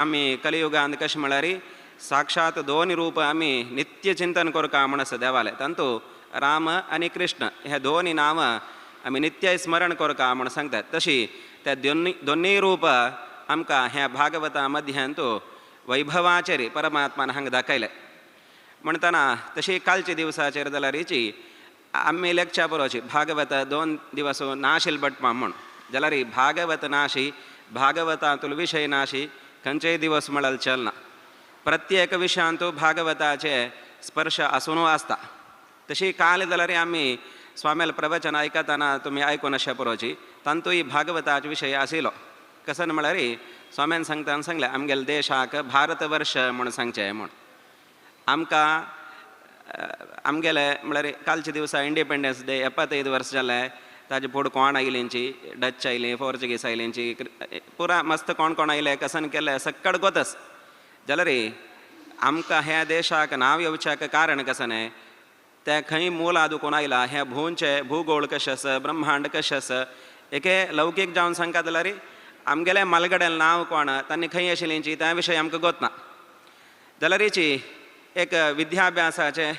आम्ही कलियुगांत कशें म्हळ्यार साक्षात दोन रूप आम्ही नित्य चिंतन करता म्हणस देवाले तांतू राम आनी कृष्ण हे दोन्ही नांव आमी नित्य स्मरण करता म्हण सांगतात. तशी त्या दोन्ही रूप आमकां ह्या भागवता मध्यांतू वैभवाचेर परमात्मान हांगा दाखयले. म्हणटना तशी कालच्या दिवसाचेर जाल्यार हिची आमी लेखच्या बरोवची भागवत 2 दिवस नाशिल बटमा म्हण जाल्यार ही भागवत नाशी भागवतांतूल विशय नाशी खंयचेय दिवस म्हळ्यार चलना. प्रत्येक विशयांतू भागवताचे स्पर्श आसून आसता. तशी काल जाल्यार आमी स्वामेल प्रवचन आयकतना तुमी आयकून अशें पळोवची तांतूय भागवताचे विशय आशिल्लो. कसन म्हळ्यार स्वाम्यान सांगतना सांगलें आमगेल्या देशाक भारत वर्ष म्हूण सांगचें म्हूण. आमकां आमगेले म्हळ्यार कालच्या दिवसा इंडिपेंडन्स डे 75 वर्स जालें. ताजे फुडें कोण आयलींची डच आयलीं पोर्चुगीज आयलींची पुरा मस्त कोण कोण आयले कसन केले सक्कड गोतस जाल्यार आमकां ह्या देशाक नांव येवच्याक कारण कसन ते खंय मूल आदुकून आयला ह्या भूंचे भूगोळ कशें आसा ब्रह्मांड कशें आसा एके लौकीक जावन सांगता जाल्यार आमगेले मालगड्याल नांव कोण तांणी खंय आशिल्लींची त्या विशय आमकां गोतना. जाल्यार हेची एक विद्याभ्यासाचे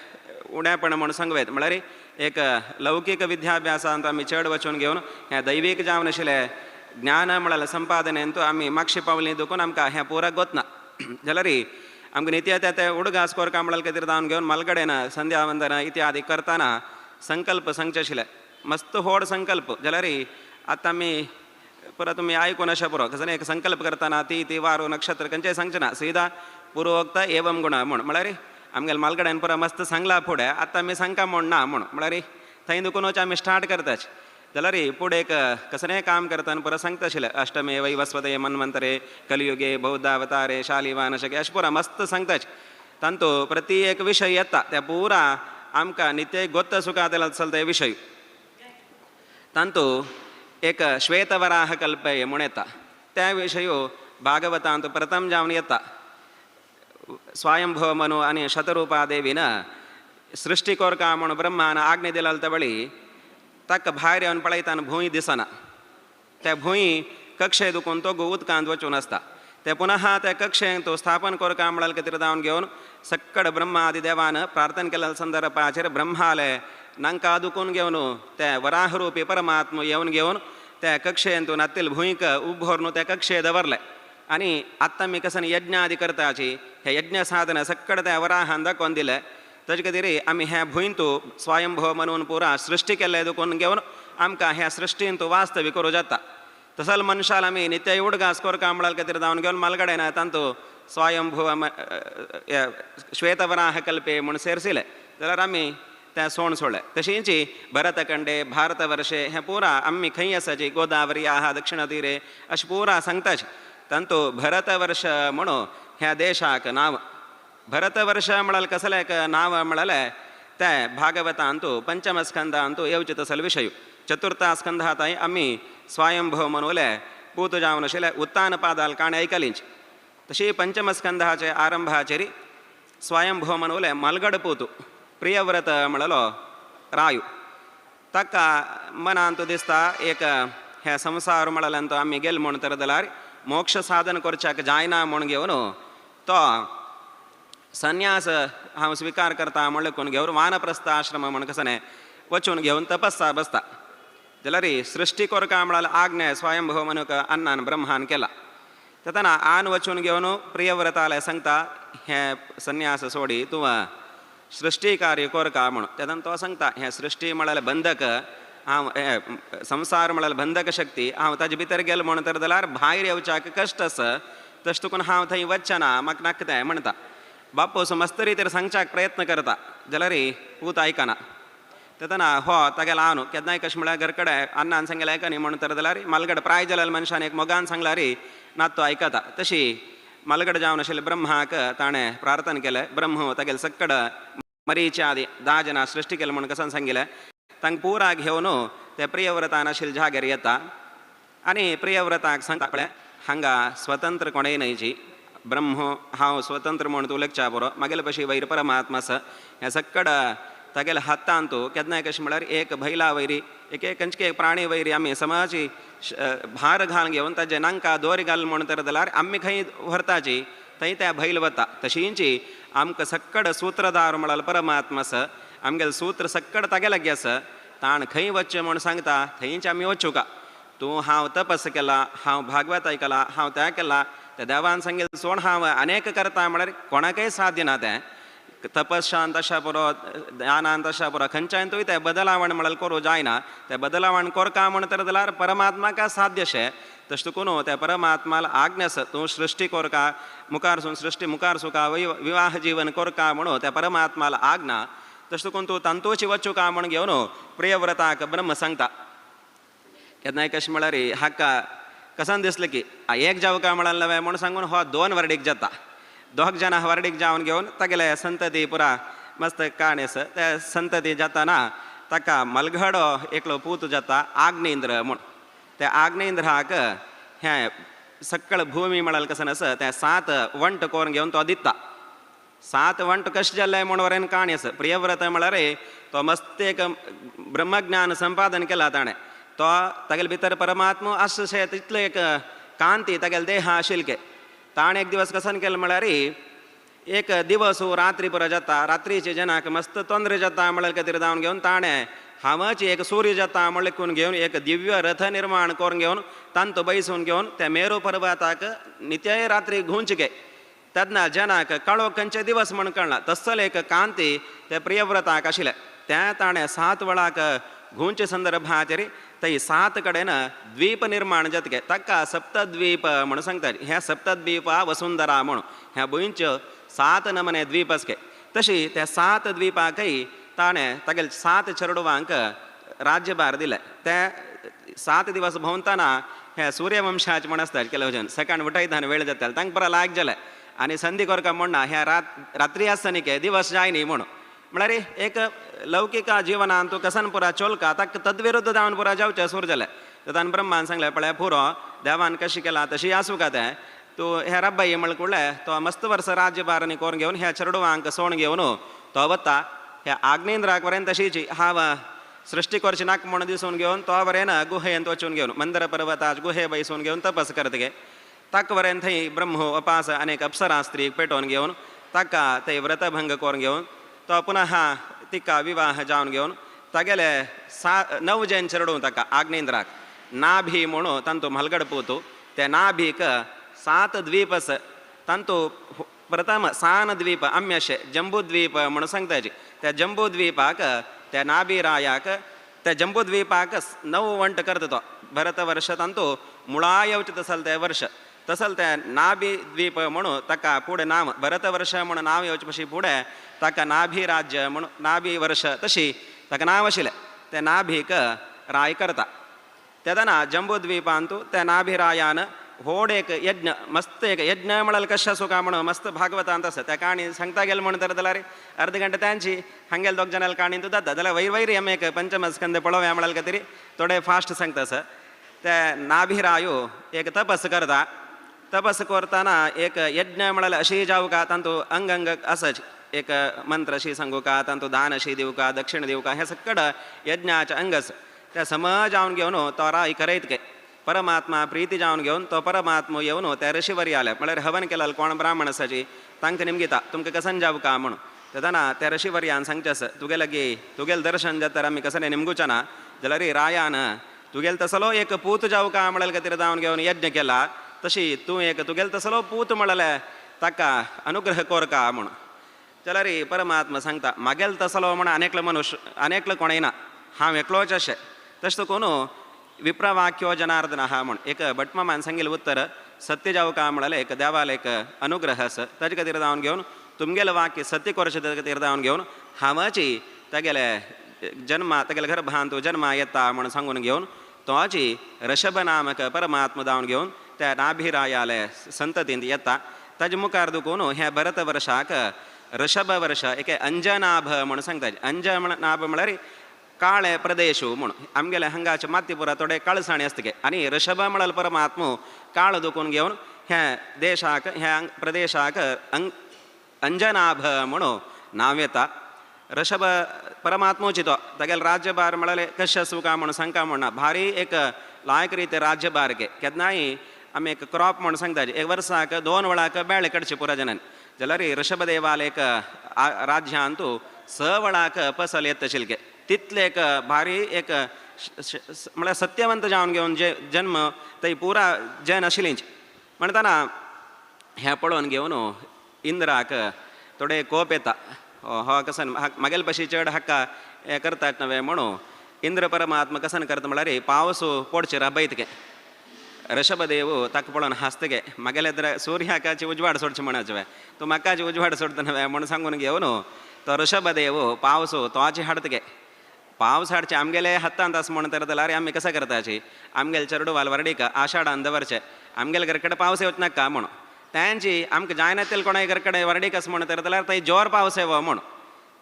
उणेपण म्हूण सांगवेत म्हळ्यार एक लौकीक विद्याभ्यासांत आमी चड वचून घेवन हें दैवीक जावन आशिल्ले ज्ञान म्हळ्यार संपादनेंतू आमी मागशीं पावलीं देखून आमकां हें पुरा गोतना. जाल्यार आमकां नित्य ते उडगास कोरका म्हळ्यार कितें जावन घेवन मालगडेन संध्या वंदना इत्यादी करतना संकल्प सांगचे आशिल्ले मस्त व्हड संकल्प. जाल्यार आतां आमी पुरा तुमी आयकून अशें पुरो कसं एक संकल्प करतना ती वारो नक्षत्र खंयचेय सांगचें ना सीदा पुरोक्त एवम गुण म्हूण म्हळ्यार आमगेल्या मालगड्यान पुरा मस्त सांगला फुडें आतां आमी सांगता म्हूण ना म्हूण म्हळ्यार थंय दुखून आमी स्टार्ट करताच. जाल्यार फुडें एक कसलेंय काम करतना पुरा सांगता आशिल्लें अष्टमे वैवस्वते मन्वंतरे कलियुगे बौद्धावतारे शालिवान अशें अशें पुरा मस्त सांगताच. तांतू प्रति एक विशय येता त्या पुरा आमकां नित्य गोत्त सुखातेल चलता ते विशय. तांतू एक श्वेतवराह कल्पय म्हूण येता त्या विशयो भागवतांत प्रथम जावन येता. स्वयंभव मनु आनी शतरूपा देवीन सृश्टी कोरका म्हूण ब्रह्मान आज्ञे दिला तवळी ताका भायर येवन पळयतना भूंय दिसना. त्या भूंय कक्षे दुखून तो उदकांत वचून आसता. ते पुनः त्या कक्षेक तो स्थापन कोरका म्हळ्यार कितें जावन घेवन सक्कड ब्रह्मादी देवान प्रार्थना केल्या संदर्भाचेर ब्रह्माले नांका दुखून घेवन ते वराह रुपी परमात्म येवन घेवन त्या कक्षेंतून आत्तील भूंयक उब्भोरून त्या कक्षे दवरले. आनी आत्तां आमी कसन यज्ञ आदी करताची हे यज्ञ साधन सक्कड त्या वराहान दाखोवन दिले. तेजे खातीर आमी ह्या भूंयतू स्वयंभव म्हणून पुरा सृश्टी केल्ले दुखून घेवन आमकां ह्या सृश्टींत वास्तवी करूं जाता. तसल मनशाल आमी नित्य उडगास कोरका म्हळ्यार खातीर जावन घेवन मालगडेन तांतू स्वयंभव श्वेतवराह कल्पे म्हूण सेरसिले जाल्यार आमी तें सोण सोडलें. तशींची भरतखंडे भारतवर्षे हें पुरा आमी खंय आसाची गोदावरी आहा दक्षिण तीरे अशें पुरा सांगताची. तांतू भरतवर्ष म्हणून ह्या देशाक नांव. भरतवर्ष म्हळ्यार कसलें नांव म्हळ्यार ते भागवतांतू पंचम स्कंदांतू येवचे तसल विशय. चतुर्था स्कंदांत आमी स्वयंभव मनूले पूत जावन आशिल्ले उत्तान पादाल काणी आयकलींच. तशी पंचम स्कंदाचे आरंभाचेर स्वयंभव मनूले मलगड पूत प्रियव्रत म्हणलो रायू. ताका मनांत दिसता एक हे संवसार म्हळ्यार आमी गेले म्हूण तर जाल्यार मोक्ष साधन करच्याक जायना म्हूण घेवन तो संन्यास हांव स्विकार करता म्हण घेवन वानप्रस्थ आश्रम म्हण कसने वचून घेवन तपस्सा बसता. जाल्यार सृश्टी कोरका म्हळ्यार आज्ञा स्वयंभव मनूक अन्नान ब्रह्मान केला. तेतना आन वचून घेवन प्रियव्रताले सांगता हे संन्यास सोडी तूं सृश्टी कार्य कोरका म्हूण. तेदन तो सांगता हें सृश्टी म्हळ्यार बंधक हांव संवसार म्हळ्यार बंधक शक्ती हांव ताजे भितर गेलो म्हण तर जाल्यार भायर येवच्याक कश्ट आसा तशें करून हांव थंय वचना म्हाका नाका तें म्हणटा. बापूस मस्त रितीर सांगच्याक प्रयत्न करता जाल्यार पूत आयकना. तेतना हो तागेलो हांव न्हू केन्नाय कशें म्हळ्यार घरा कडेन अन्नान सांगलें आयकनी म्हण तर जाल्यार मालगड प्राय जालेल्या मनशान एक मोगान सांगल्यार ना तो आयकता. तशी मालगड जावन आशिल्ले ब्रह्माक ताणें प्रार्थना केलें. ब्रह्म तागेले सक्कड मरीच्या आदी 10 जाणां सृश्टी केलें म्हण कसन सांगिल्लें. तांकां पुरा घेवन ते प्रियव्रतान आशिल्ले जाग्यार येता आनी प्रियव्रताक सांगता पळय हांगा स्वतंत्र कोणेय न्हयची ब्रह्म हांव स्वतंत्र म्हूण तूं उलयच्या बरो म्हागेले भशेन वयर परमात्मा आसा. हें सक्कड तागेले हातांतू केन्नाय कशें म्हळ्यार एक बैला वयरी एक खंयचे एक प्राणी वयरी आमी समाजी भार घालून घेवन ताजे नांका दोरी घाल म्हण तर जाल्यार आमी खंय व्हरताची थंय त्या बैल वता. तशींची आमकां सक्कड सूत्रधार म्हळ्यार परमात्मा आसा. आमगेलें सूत्र सक्कड तागे लागी आसा. ताण खंय वच्चें म्हूण सांगता थंयच आमी वचूं का. तूं हांव तपस केला, हांव भागवत आयकला, हांव तें केला, त्या देवान सांगलें सोड हांव अनेक करता म्हळ्यार कोणाकय साध्य ना तें. तपश्यान तशा पुरो ध्यानान तशा पुरो खंयच्यान तुवें तें बदलावण म्हळ्यार करूं जायना. तें बदलावण करता म्हण तर जाल्यार परमात्माका साध्य अशें. तशें करून त्या परमात्माला आज्ञा आसा तूं सृश्टी करका मुखारसून सृश्टी मुखार सुका विवाह जीवन करका म्हणून त्या परमात्माला आज्ञा. तशें करून तूं तंतूची वचूं का म्हण घेवन प्रियव्रताक ब्रह्म सांगता. केन्नाय कशें म्हळ्यार हाका कसन दिसलें की एक जावका म्हळ्यार नवें म्हूण सांगून हो 2 वर्डीक जाता. 2 जाणां वर्डीक जावन घेवन तागेले संतती पुरा मस्त काणी आसा. त्या संतती जाताना ताका मलघडो एकलो पूत जाता आग्नेंद्र म्हूण. त्या आग्नेंद्राक हें सक्कळ भुमी म्हळ्यार कसन आसा तें 7 वंट करून घेवन तो दिता. 7 वंट कशें जाल्ले म्हूण वरेन काणी आसा. प्रियव्रत म्हळ्यार तो मस्त एक ब्रह्मज्ञान संपादन केला ताणें. तो तागेले भितर परमात्मा आसा अशें तितलो एक कांती तागेले देह आशिल्ले. ताणें एक दिवस कसन केलें म्हळ्यार एक दिवस रात्री पुरो जाता. रात्रीचे जनाक मस्त तोंदरे जाता म्हळ्यार खातीर जावन घेवन ताणें हांवाची एक सूर्य जाता म्हळ्यार घेवन एक दिव्य रथ निर्माण करून घेवन तांतो बैसून घेवन त्या मेरू पर्वताक नित्य रात्री घुंचके. तेन्ना जनाक काळो खंयचे दिवस म्हण कळना. तसल एक कांती त्या प्रियव्रताक आशिल्लें. तें ताणें 7 वेळाक घुंचे संदर्भाचेर थंय 7 कडेन द्वीप निर्माण जातके ताका सप्तद्वीप म्हणून सांगतात. ह्या सप्तद्वीपा वसुंधरा म्हणून ह्या भुंयच्यो 7 नमने द्वीप आसके. तशी त्या 7 द्वीपाकय ताणें तागेले 7 चेडवांक राज्यभार दिले. ते 7 दिवस भोंवतना हे सूर्यवंशाचे म्हण आसतात केले जन सकाळ उठयतना वेळ जातालो तांकां बरो लायक जालें आनी संदी करता म्हणना ह्या रात्री आसता न्ही दिवस जाय न्ही म्हणून. म्हळ्यार एक लौकिक जिवनान तूं कसन पुरा चोलका ताका तद्विरुद्ध जावन पुरा जावचें सूर जालें. ताणें ब्रह्मान सांगलें पळय पुरो देवान कशी केला तशी आसूं का तें. तूं हे रब्बाई म्हळ्यार कुळ्ळे तो मस्त वर्स राज्यभारणी करून घेवन ह्या चेडवांक सोण घेवन तो वता. ह्या आग्नेंद्राक वरेन तशीची हांव सृश्टी करची नाका म्हूण दिसून घेवन तो वरेन गुहेंत वचून घेवन मंदर पर्वताच गुहे बैसून घेवन तपस करतगे. ताका वरेन थंय ब्रह्म उपास अनेक अप्सरा स्त्रीक पेटोवन घेवन ताका थंय व्रतभंग करून घेवन तो पुनः तिका विवाह जावन घेवन तागेले 9 जैन चेडूं ताका आग्नेंद्राक नाभी म्हणून तांतू मलगड पोतू. त्या नाभीक 7 द्वीप आसा. तांतू प्रथम सान द्वीप आम्ही अशें जंबूद्वीप म्हणून सांगताची. त्या जंबूद्वीपाक त्या नाभिरायाक त्या जंबूद्वीपाक 9 वंट करता तो भरत वर्ष तांतू मुळा येवचें तसल तें वर्ष. तसल त्या नाभी द्वीप म्हणून ताका फुडें नांव भरत वर्ष म्हणून नांव येवचे पशी फुडें ताका नाभी राज्य म्हणून नाभी वर्ष तशी ताका नांव आशिल्लें. त्या नाभीक राय करता. तेदना जंबूद्वीपांतू त्या नाभिरायान व्हड एक यज्ञ मस्त एक यज्ञ म्हळ्यार कशें आसूं काय म्हणून मस्त भागवतांत आसा. त्या काणी सांगता गेले म्हण तर जाल्यार अर्द घंटा त्यांची हांगेल 2 जनांल काणी तूं जाता जाल्यार वयर आमी एक पंचमस्कंद पळोवया म्हळ्यार खातीर थोडे फास्ट सांगता आसा. त्या नाभिरायो एक तपस करता. तपस करतना एक यज्ञ म्हळ्यार अशी जावं का तांतू अंग आसाच. एक मंत्र अशी सांगू का तांतू दान अशी दिवं का दक्षिण दिवं का हे सक्कड यज्ञाचे अंग आसा. त्या सम जावन घेवन तो राय करयतके. परमात्मा प्रीती जावन घेवन तो परमात्मा येवन त्या ऋषीवरी आले म्हळ्यार हवन केलें कोण ब्राह्मण आसाची तांकां निमगिता तुमकां कसन जावं का म्हणून. तेदना त्या ऋषीवर्यान सांगचें आसा तुगे लागीं तुगेलें दर्शन जाता आमी कसलें निमगुचें ना जाल्यार रायान तुगेलो तसलो एक पूत जावं का म्हळ्यार खातीर जावन घेवन यज्ञ केला. तशी तूं एक तुगेलो तसलो पूत म्हळ्यार ताका अनुग्रह कर का म्हणून. जाल्यार परमात्मा सांगता म्हागेलो तसलो म्हण अनेकलो मनुश्य अनेकलो कोणय ना हांव एकलोच अशें. तशें करून विप्रवाक्यो जनार्दन आहा म्हूण एक भटमामान सांगिल्लें उत्तर सत्य जावं का म्हळ्यार एक देवाला एक अनुग्रह आसा. ताजे खातीर जावन घेवन तुमगेलें वाक्य सत्य करचें खातीर जावन घेवन हांवाची तागेले जन्मा तागेले गर्भांत जन्मा येता म्हूण सांगून घेवन तोची ऋषभ नामक परमात्मा जावन घेवन त्या नाभिरायाले संततींत येता. ताजे मुखार दुखून हे भरत वर्षाक ऋषभ वर्ष एक अंजनाभ म्हणून सांगतात. अंजनाभ म्हळ्यार काळे प्रदेश म्हणून आमगेले हांगाचे मातीपुरा थोडे काळसाणी आसतके आनी ऋषभ म्हळ्यार परमात्मा काळ दुखून घेवन ह्या देशाक ह्या प्रदेशाक अंजनाभ म्हणून नांव येता. ऋषभ परमात्मोची तो तगेल राज्यभार म्हळाले कशा सुका म्हणून सांगता म्हणा भारी एक लायक रीते राज्यभार के केदनाई आम्ही एक क्रॉप म्हणून सांगता एक वर्साक 2 वळाक बेळे कडचे पुरा जनन जलरी ऋषभदेवाल एक राज्य अंतू 6 वळाक फसल येत शिल्के तितले एक भारी एक म्हळ्यार सत्यवंत जावन घेवन जे जन्म थंय पुरा जैन आशिल्लींच म्हणटाना हें पळोवन घेवन इंद्राक थोडे कोप येता हो कसन मागेल पशी चड हक्का हें करतात नवे म्हणून इंद्र परमात्मा कसन करता म्हळ्यार पावस पडचे रबयतके ऋषभदेव ताका पळोवन हांसतगे मागेले तर सूर्याकाची उजवाड सोडचे म्हणाचे तूं म्हाकाची उजवाड सोडता नवे म्हणून सांगून घेवन तो ऋषभदेव पावस तोचे हाडतगे पावस हाडचे आमगेले हत्तांत आस म्हणून तर जाल्यार आमी कसा करताची आमगेले चेडू वालवर्डीक आषाढान दवरचे आमगेले घर कडेन पावस येवच नाका म्हणून तांची आमकां जायना तेल कोणाय घर कडेन वर्डीक आस म्हणून तर जाल्यार थंय जोर पावस येवो म्हणून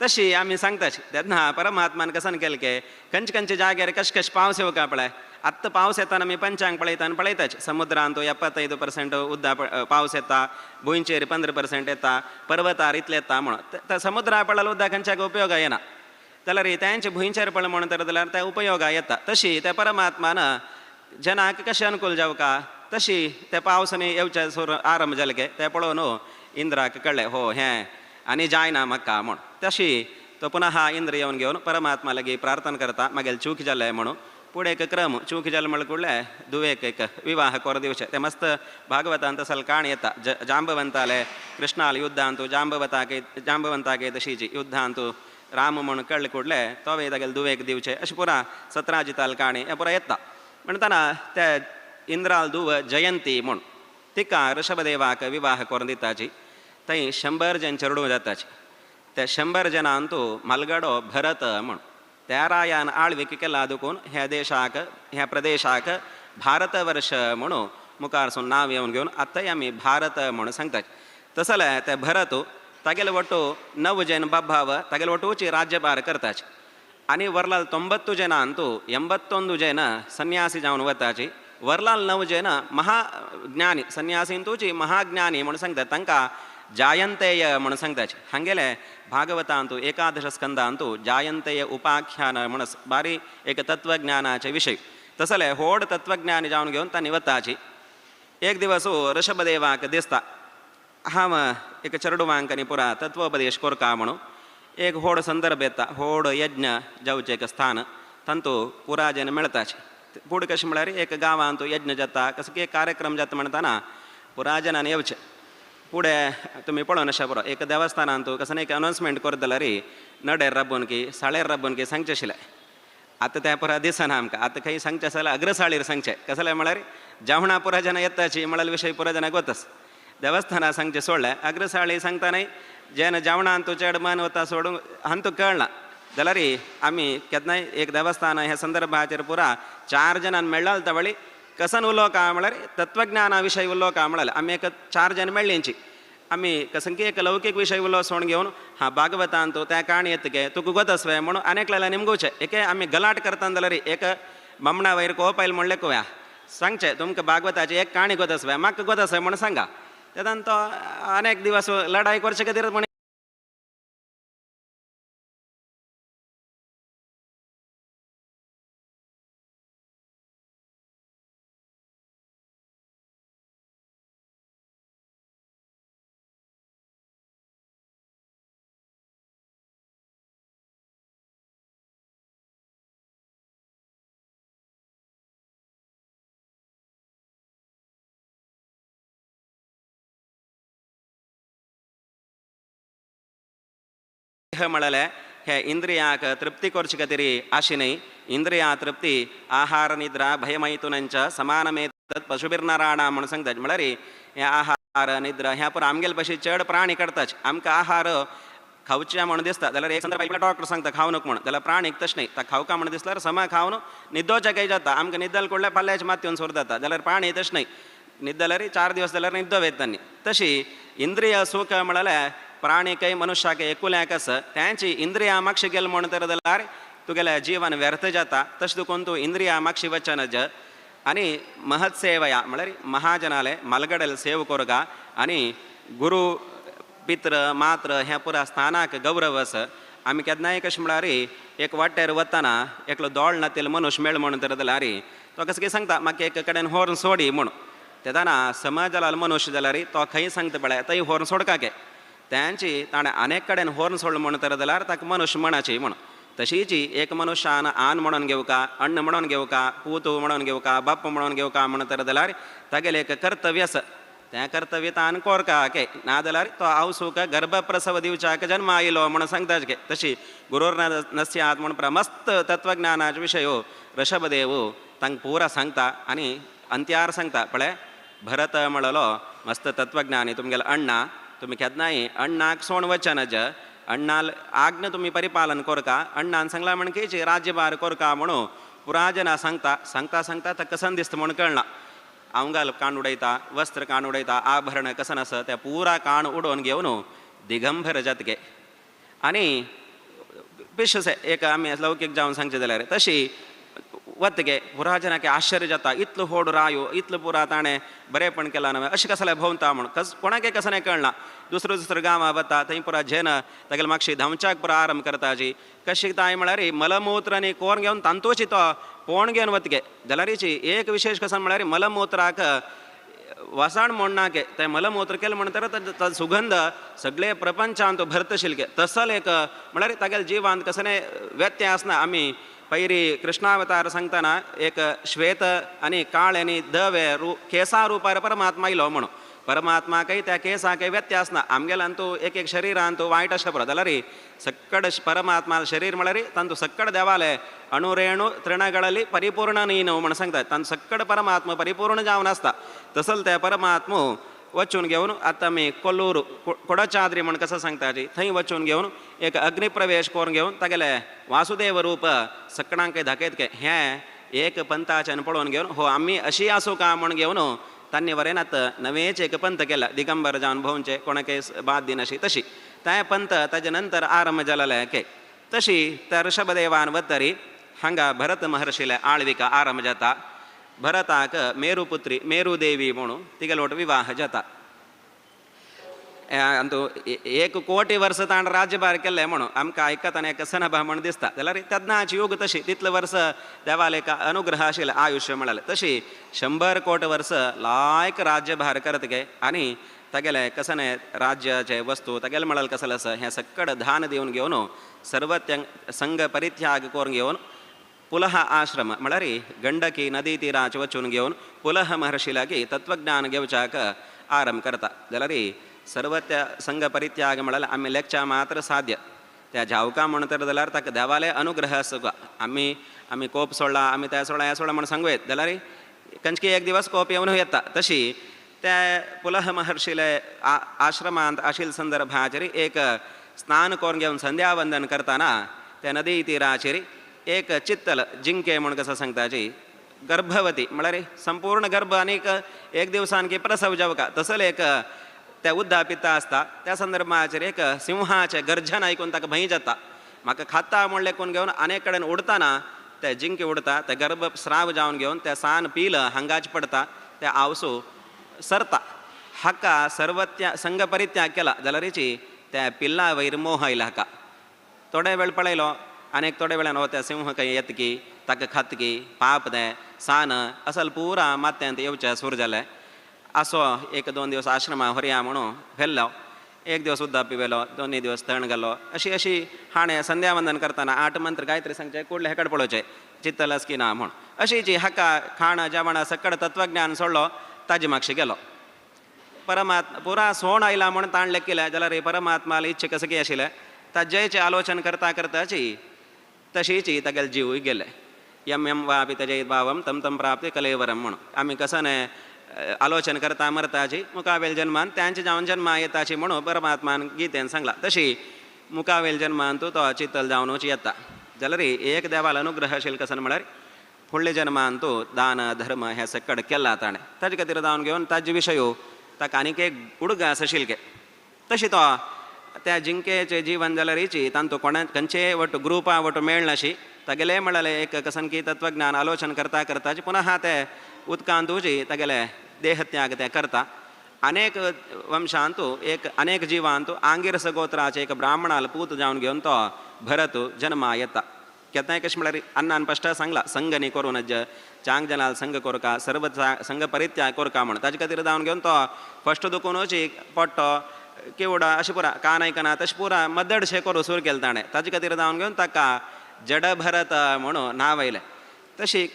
तशी आमी सांगताची तेन्ना परमात्मान कसन केलें की खंयचे जाग्यार कश पावस येवका पळय आत्तां पावस येताना आमी पंचांग पळयता आनी पळयताच समुद्रांत 75% उद्दा पावस येता भुंयचेर 15% येता पर्वतार इतले येता म्हणून समुद्रा पळयला उद्दा खंयच्याक उपयोग येना जाल्यार तांचे भुंयचेर पळय म्हणून तर जाल्यार ते उपयोग येता तशी त्या परमात्मान जनाक कशें अनुकूल जावका तशी त्या पावसांनी येवचे सुरू आरंभ जाले गे ते पळोवन इंद्राक कळ्ळें हो हें आनी जायना म्हाका म्हूण तशी तो पुनः इंद्र येवन घेवन परमात्मा लागीं प्रार्थना करता मागेल चूक जालें म्हणून पुढे एक क्रम चूक जालें म्हणलें कुडले दुवेक एक विवाह कोर दिवचे ते मस्त भागवतांत तसल काणी येता जांबवंताले कृष्णाल युद्धांतू जांबवंतागे तशीची युद्धांतू राम म्हणून कळ्ळें कुडले तो तागेले दुवेक दिवचे अशें पुरा 17 जिताल काणी हें पुरा येता म्हणटना ते इंद्राल दुव जयंती म्हूण तिका ऋषभदेवाक विवाह करून दिताची थंय 100 जन चेडूं जाताची ते 100 जनांतू मलगडो भरत म्हूण त्या रायान आळविके केला देखून ह्या देशाक ह्या प्रदेशाक भारत वर्ष म्हणून मुखारसून नांव येवन घेवन आतांय आमी भारत म्हणून सांगतात तसले ते भरत तागेले वटू 9 जन बाभाव तागेले वटूची राज्यभार करताची आनी वरलाल 90 जनांतू 81 जन सन्यासी जावन वताची वरलाल 9 जन महाज्ञानी सन्यासींतूची महाज्ञानी म्हणून सांगतात तांकां जायंतेय म्हणून सांगताचे हांगेले भागवतांतू 11 स्कंदांतू जायंतेय उपाख्यान म्हणून बारी एक तत्वज्ञानाचे विषय तसले व्हड तत्वज्ञानी जावन घेवन तांणी वताची एक दिवस ऋषभदेवाक दिसता हांव एक चेडूवांक आनी पुरा तत्वोपदेश कोरता म्हणून एक व्हड संदर्भ येता व्हड यज्ञ जावचें एक स्थान तांतू पुरा जन मेळताचे पुढे कशें म्हळ्यार एक गांवांत यज्ञ जाता कसो एक कार्यक्रम जाता म्हणटाना पुरा जनान येवचे पुढे तुमी पळोवन अशें पुरो एक देवस्थानांतू कसं एक अनाउन्समेंट करत जाल्यार नडेर रब्बून की साळेर रब्बून की सांगचें आशिल्लें आतां तें पुरा दिसना आमकां आतां खंय सांगचें जाल्यार अग्रसाळीर सांगचें कसलें म्हळ्यार जेवणा पुरा जाणां येताची म्हळ्यार विशय पुरा जाणांक वताच देवस्थाना सांगचें सोडलें अग्रसाळी सांगता न्हय जेन्ना जेवणांत तूं चेड मन वता सोडून हांतू कळना जाल्यार आमी केन्नाय एक देवस्थान ह्या संदर्भाचेर पुरा 4 जनांक मेळ्ळाल तवळी कसन उलोवका म्हळ्यार तत्वज्ञाना विशय उलोवका म्हळ्यार आमी एक 4 जन मेळ्ळींची आमी कसंकी एक लौकीक विशय उलो सोडून घेवन हा भागवतांत त्या काणी येतगे तुका गोतस्वे म्हणून अनेक लायला निमगोवचे एके आमी गलाट करता जाल्यार एक ममणा वयर कोपायल म्हणलें कोया सांगचें तुमकां भागवताची एक काणी गोतस्वे म्हाका गोतस्वे म्हणून सांगा तेदान तो अनेक दिवस लढाई करचे खातीर म्हण म्हळ्यार हे इंद्रियाक तृप्ती करचे खातीर आशी न्हय इंद्रिया तृप्ती आहार निद्रा भयमैथुनंच समानमेतत् पशुभिर्नराणां म्हणून सांगतात म्हळ्यार हे आहार निद्रा ह्या पर आमगेले भशेन चड प्राणी करताच आमकां आहार खावचे म्हणून दिसता जाल्यार एक संदर्भ डॉक्टर सांगता खावं नको म्हणून जाल्यार प्राणीक तशें न्हय ताका खावका म्हणून दिसल्यार समा खावन न्हिदोवचें काही जाता आमकां न्हिदल कोडल्यार फाल्ल्याच्या मातयेवन सोर जाता जाल्यार प्राणी तशें न्हय न्हिदल्यार 4 दिवस जाल्यार न्हिदो वेतांनी तशी इंद्रिय सुख म्हळ्यार प्राणी काही मनुष्याक एकुल्याक आसा त्यांची इंद्रिया मागशी गेल म्हणून तर जाल्यार तुगेलें जीवन व्यर्थ जाता तशें देखून तूं इंद्रिया मागशी वचन ज आनी महत् सेवया म्हळ्यार महाजनाले मलगडेल सेव कोरगा आनी गुरू पित्र मात्र ह्या पुरा स्थानाक गौरव आसा आम्ही केदनाय कशें म्हळ्यार एक वाटेर वताना एकलो दोळ नातेलो मनुश्य मेळ म्हणून तर जाल्यार तो कसं कितें सांगता म्हाका एक कडेन हॉर्न सोडी म्हणून तेदाना समज जाल्यार मनुश्य जाल्यार तो खंय सांगता पळय थंय हॉर्न सोडका गे तांची ताणें अनेक कडेन हॉर्न सोडलो म्हणून तर जाल्यार ताका मनुश्य म्हणाची म्हणून तशीच एक मनशान आन म्हणून घेवका अण्ण म्हणून घेवका पूत म्हणून घेवका बाप म्हणून घेवका म्हणून तर जाल्यार तागेलें एक कर्तव्य आसा तें कर्तव्य तान कोरका के ना जाल्यार तो आवसूक गर्भप्रसव दिवच्याक जन्म आयलो म्हणून सांगताच गे तशी गुरुर नस्यात म्हणून मस्त तत्वज्ञानाचे विशय ऋषभदेव तांकां पुरा सांगता आनी अंत्यार सांगता पळय भरत म्हणलो मस्त तत्वज्ञानी तुमगेलो अण्णा तुमी केदनाय अण्णाक सोण वचनज अण्णाल आज्ञ तुम्ही परिपालन कोरका अण्णान सांगला म्हण की राज्यभार कोरका म्हणून पुराजना सांगता सांगता सांगता ताका कसन दिसता म्हूण कळना अवंगाल काण उडयता वस्त्र काण उडयता आभरण कसन आसा त्या पुरा काण उडोवन घेवन दिगंबर जातगे आनी पिशे एक आमी लौकीक जावन सांगचे जाल्यार तशी वतगे पुराजनाक आश्चर्य जाता इतलो व्हड रायो इतलो पुरा ताणें बरेपण केला न्हय अशें कसलें भोंवता म्हूण कोणाकय कसं नाही कळना दुसऱ्या गांवां वता थंय पुरा जेन तागेले म्हापशी धांवच्याक पुरो आरंभ करताची कशी ताय म्हळ्यार मलमूत्र आनी कोर घेवन तांतूची तो पोण घेवन वतगे जाल्यार एक विशेश कसन म्हळ्यार मलमूत्राक वसाण म्हणनाके ते मलमूत्र केलें म्हणटर ताचो सुगंध सगळे प्रपंचांत भरतशिल्के तसल एक म्हळ्यार तागेले जिवांत कसले व्यत्यय आसना आमी पैरी कृष्णावतार सांगतना एक श्वेत आनी काळ आनी धवे केसा रुपार परमात्मा इलो म्हणून परमात्माकय त्या केसाकय व्यत्यय आसना आमगेल्यान तूं एक शरिरान तूं वायट आसता पळय जाल्यार सक्कड परमात्मा शरीर म्हळ्यार तांतूं सक्कड देवाले अणुरेणू तृणगळली परिपूर्ण न्ही न्हू म्हण सांगतात तांतूं सक्कड परमात्मा परिपूर्ण जावन आसता तसल ते परमात्मो वचून घेवन आतां आमी कोल्लूर कोडचाद्री म्हण कसं सांगताची थंय वचून घेवन एक अग्निप्रवेश करून घेवन तागेले वासुदेव रूप सक्कडांक दाखयत के हें एक पंथाच्यान पळोवन घेवन हो आमी अशी आसूं का म्हण घेवन तांणी वरेनात नवेच एक पंथ केला दिगंबर जावन भोंवचे कोणाकय बाद दिन अशी तशी तें पंथ ताजे नंतर आरंभ जालेले के तशी त्या ऋषभदेवान वतरी हांगा भरत महर्षीले आळविका आरंभ जाता भरताक मेरुपुत्री मेरुदेवी म्हणून तिगेलोट विवाह जाता अंतू 1 कोटी वर्स ताण राज्यभार केल्ले म्हणून आमकां आयकताना एक सनभा म्हण दिसता जाल्यार तेदनाची युग तशी तितले वर्स देवाले अनुग्रह आशिल्ले आयुश्य म्हणाले तशी 100 कोटी वर्स लायक राज्यभार करत गे आनी तागेले कसने राज्याचे वस्तू तागेले म्हळ्यार कसले आसा हें सक्कड धान दिवन घेवन सर्वत्य संघ परित्याग करून घेवन पुलह आश्रम म्हळ्यार गंडकी नदी तीराचे वचून घेवन पुलह महर्षी लागी तत्वज्ञान घेवच्याक आरंभ करता जाल्यार सर्वत्य संघ परित्याग म्हळ्यार आमी लेखच्या मात्र साध्य त्या जावका म्हणतर जाल्यार ताका देवाले अनुग्रह आसा आमी कोप सोडला आमी त्या सोडला हें सोडला म्हण सांगू येत जाल्यार खंयची एक दिवस कोप येवन येता तशी त्या पुलह महर्षीले आश्रमांत आशिल्ले संदर्भाचेर एक स्नान करून घेवन संध्यावंदन करताना त्या नदी तीराचेर एक चित्तल जिंके म्हण कसं सांगताची गर्भवती म्हळ्यार संपूर्ण गर्भ आनीक एक दिवसान की प्रसव जावका तसल एक त्या उद्दापिता आसता त्या संदर्भाचेर एक सिंहाचे गर्जन आयकून ताका भंय जाता म्हाका खाता म्हण लेखून घेवन अनेक कडेन उडताना ते जिंके उडता ते गर्भ स्राव जावन घेवन ते सान पिलं हांगाच पडता ते आवसू सरता हाका सर्वत्य संघ परित्याग केला जाल्यार त्या पिल्ला वयर मोह आयला हाका थोडे वेळ पळयलो आनीक थोडे वेळान हो त्या सिंह खंय येतकी ताका खातकी पाप दे सान असल पुरा मात्यांत येवचे सूर जाले असो 1-2 दिवस आश्रमा व्हरया म्हणून व्हेल्लो एक दिवस उद्दां पिवेलो 2 दिवस तण गेलो अशी हाणें संध्यावंदन करताना 8 मंत्र गायत्री सांगचे कुडले हेकड पळोवचे चित्तलस की ना म्हूण अशी हाका खाण जेवण सकड तत्वज्ञान सोडलो ताजे मागशी गेलो परमात्मा पुरा सोण आयला म्हूण ताण लेखिले जाल्यार परमात्माला इच्छे कसं की आशिल्ले ताजेचे आलोचन करता करताची तशीच तागेले जीव गेले यम यम वापी तजय भावम तम तम प्राप्ती कलेवरम म्हणून आमी कसं आलोचन करता मरताची मुखावेल जन्मान त्यांचे जावन जन्मा येताची म्हणून परमात्मान गीतेन सांगला तशी मुखावेल जन्मान तूं तो चित्तल जावनूच येता जाल्यार एक देवाला अनुग्रह आशिल्लो कसं म्हळ्यार फुडल्या जन्मान तूं दान धर्म हे सकड केला ताणें ताजे खातीर जावन घेवन ताजे विशय ताका आनीक एक उडगास आशिल्ले तशी तो त्या जिंकेचे जीवन जाल्यार तांतू कोणा खंयचे वट ग्रुपा वट मेळनाशी तागेले म्हळ्यार एक कसन की तत्वज्ञान आलोचन करता करताची पुनः ते उदकांतूची तागेले देहत्याग ते करता अनेक वंशांतू एक अनेक जिवांतू आंगिरस गोत्राचे एक ब्राह्मणाल पूत जावन घेवन तो भरत जन्मा येता केताय कशें म्हळ्यार अन्नान स्पश्ट सांगला संग न्ही करूं नज चांग जनाल संग कोरका सर्व संग परित्याग कोरका म्हण ताजे खातीर जावन घेवन तो फस्ट दुखून वची पडटो केवडा अशें पुरा कान आयकना तशें पुरा मद्दडशें करूं सुरू केलें ताणें ताजे खातीर जावन घेवन ताका जड भरत म्हणून नांव आयलें तशी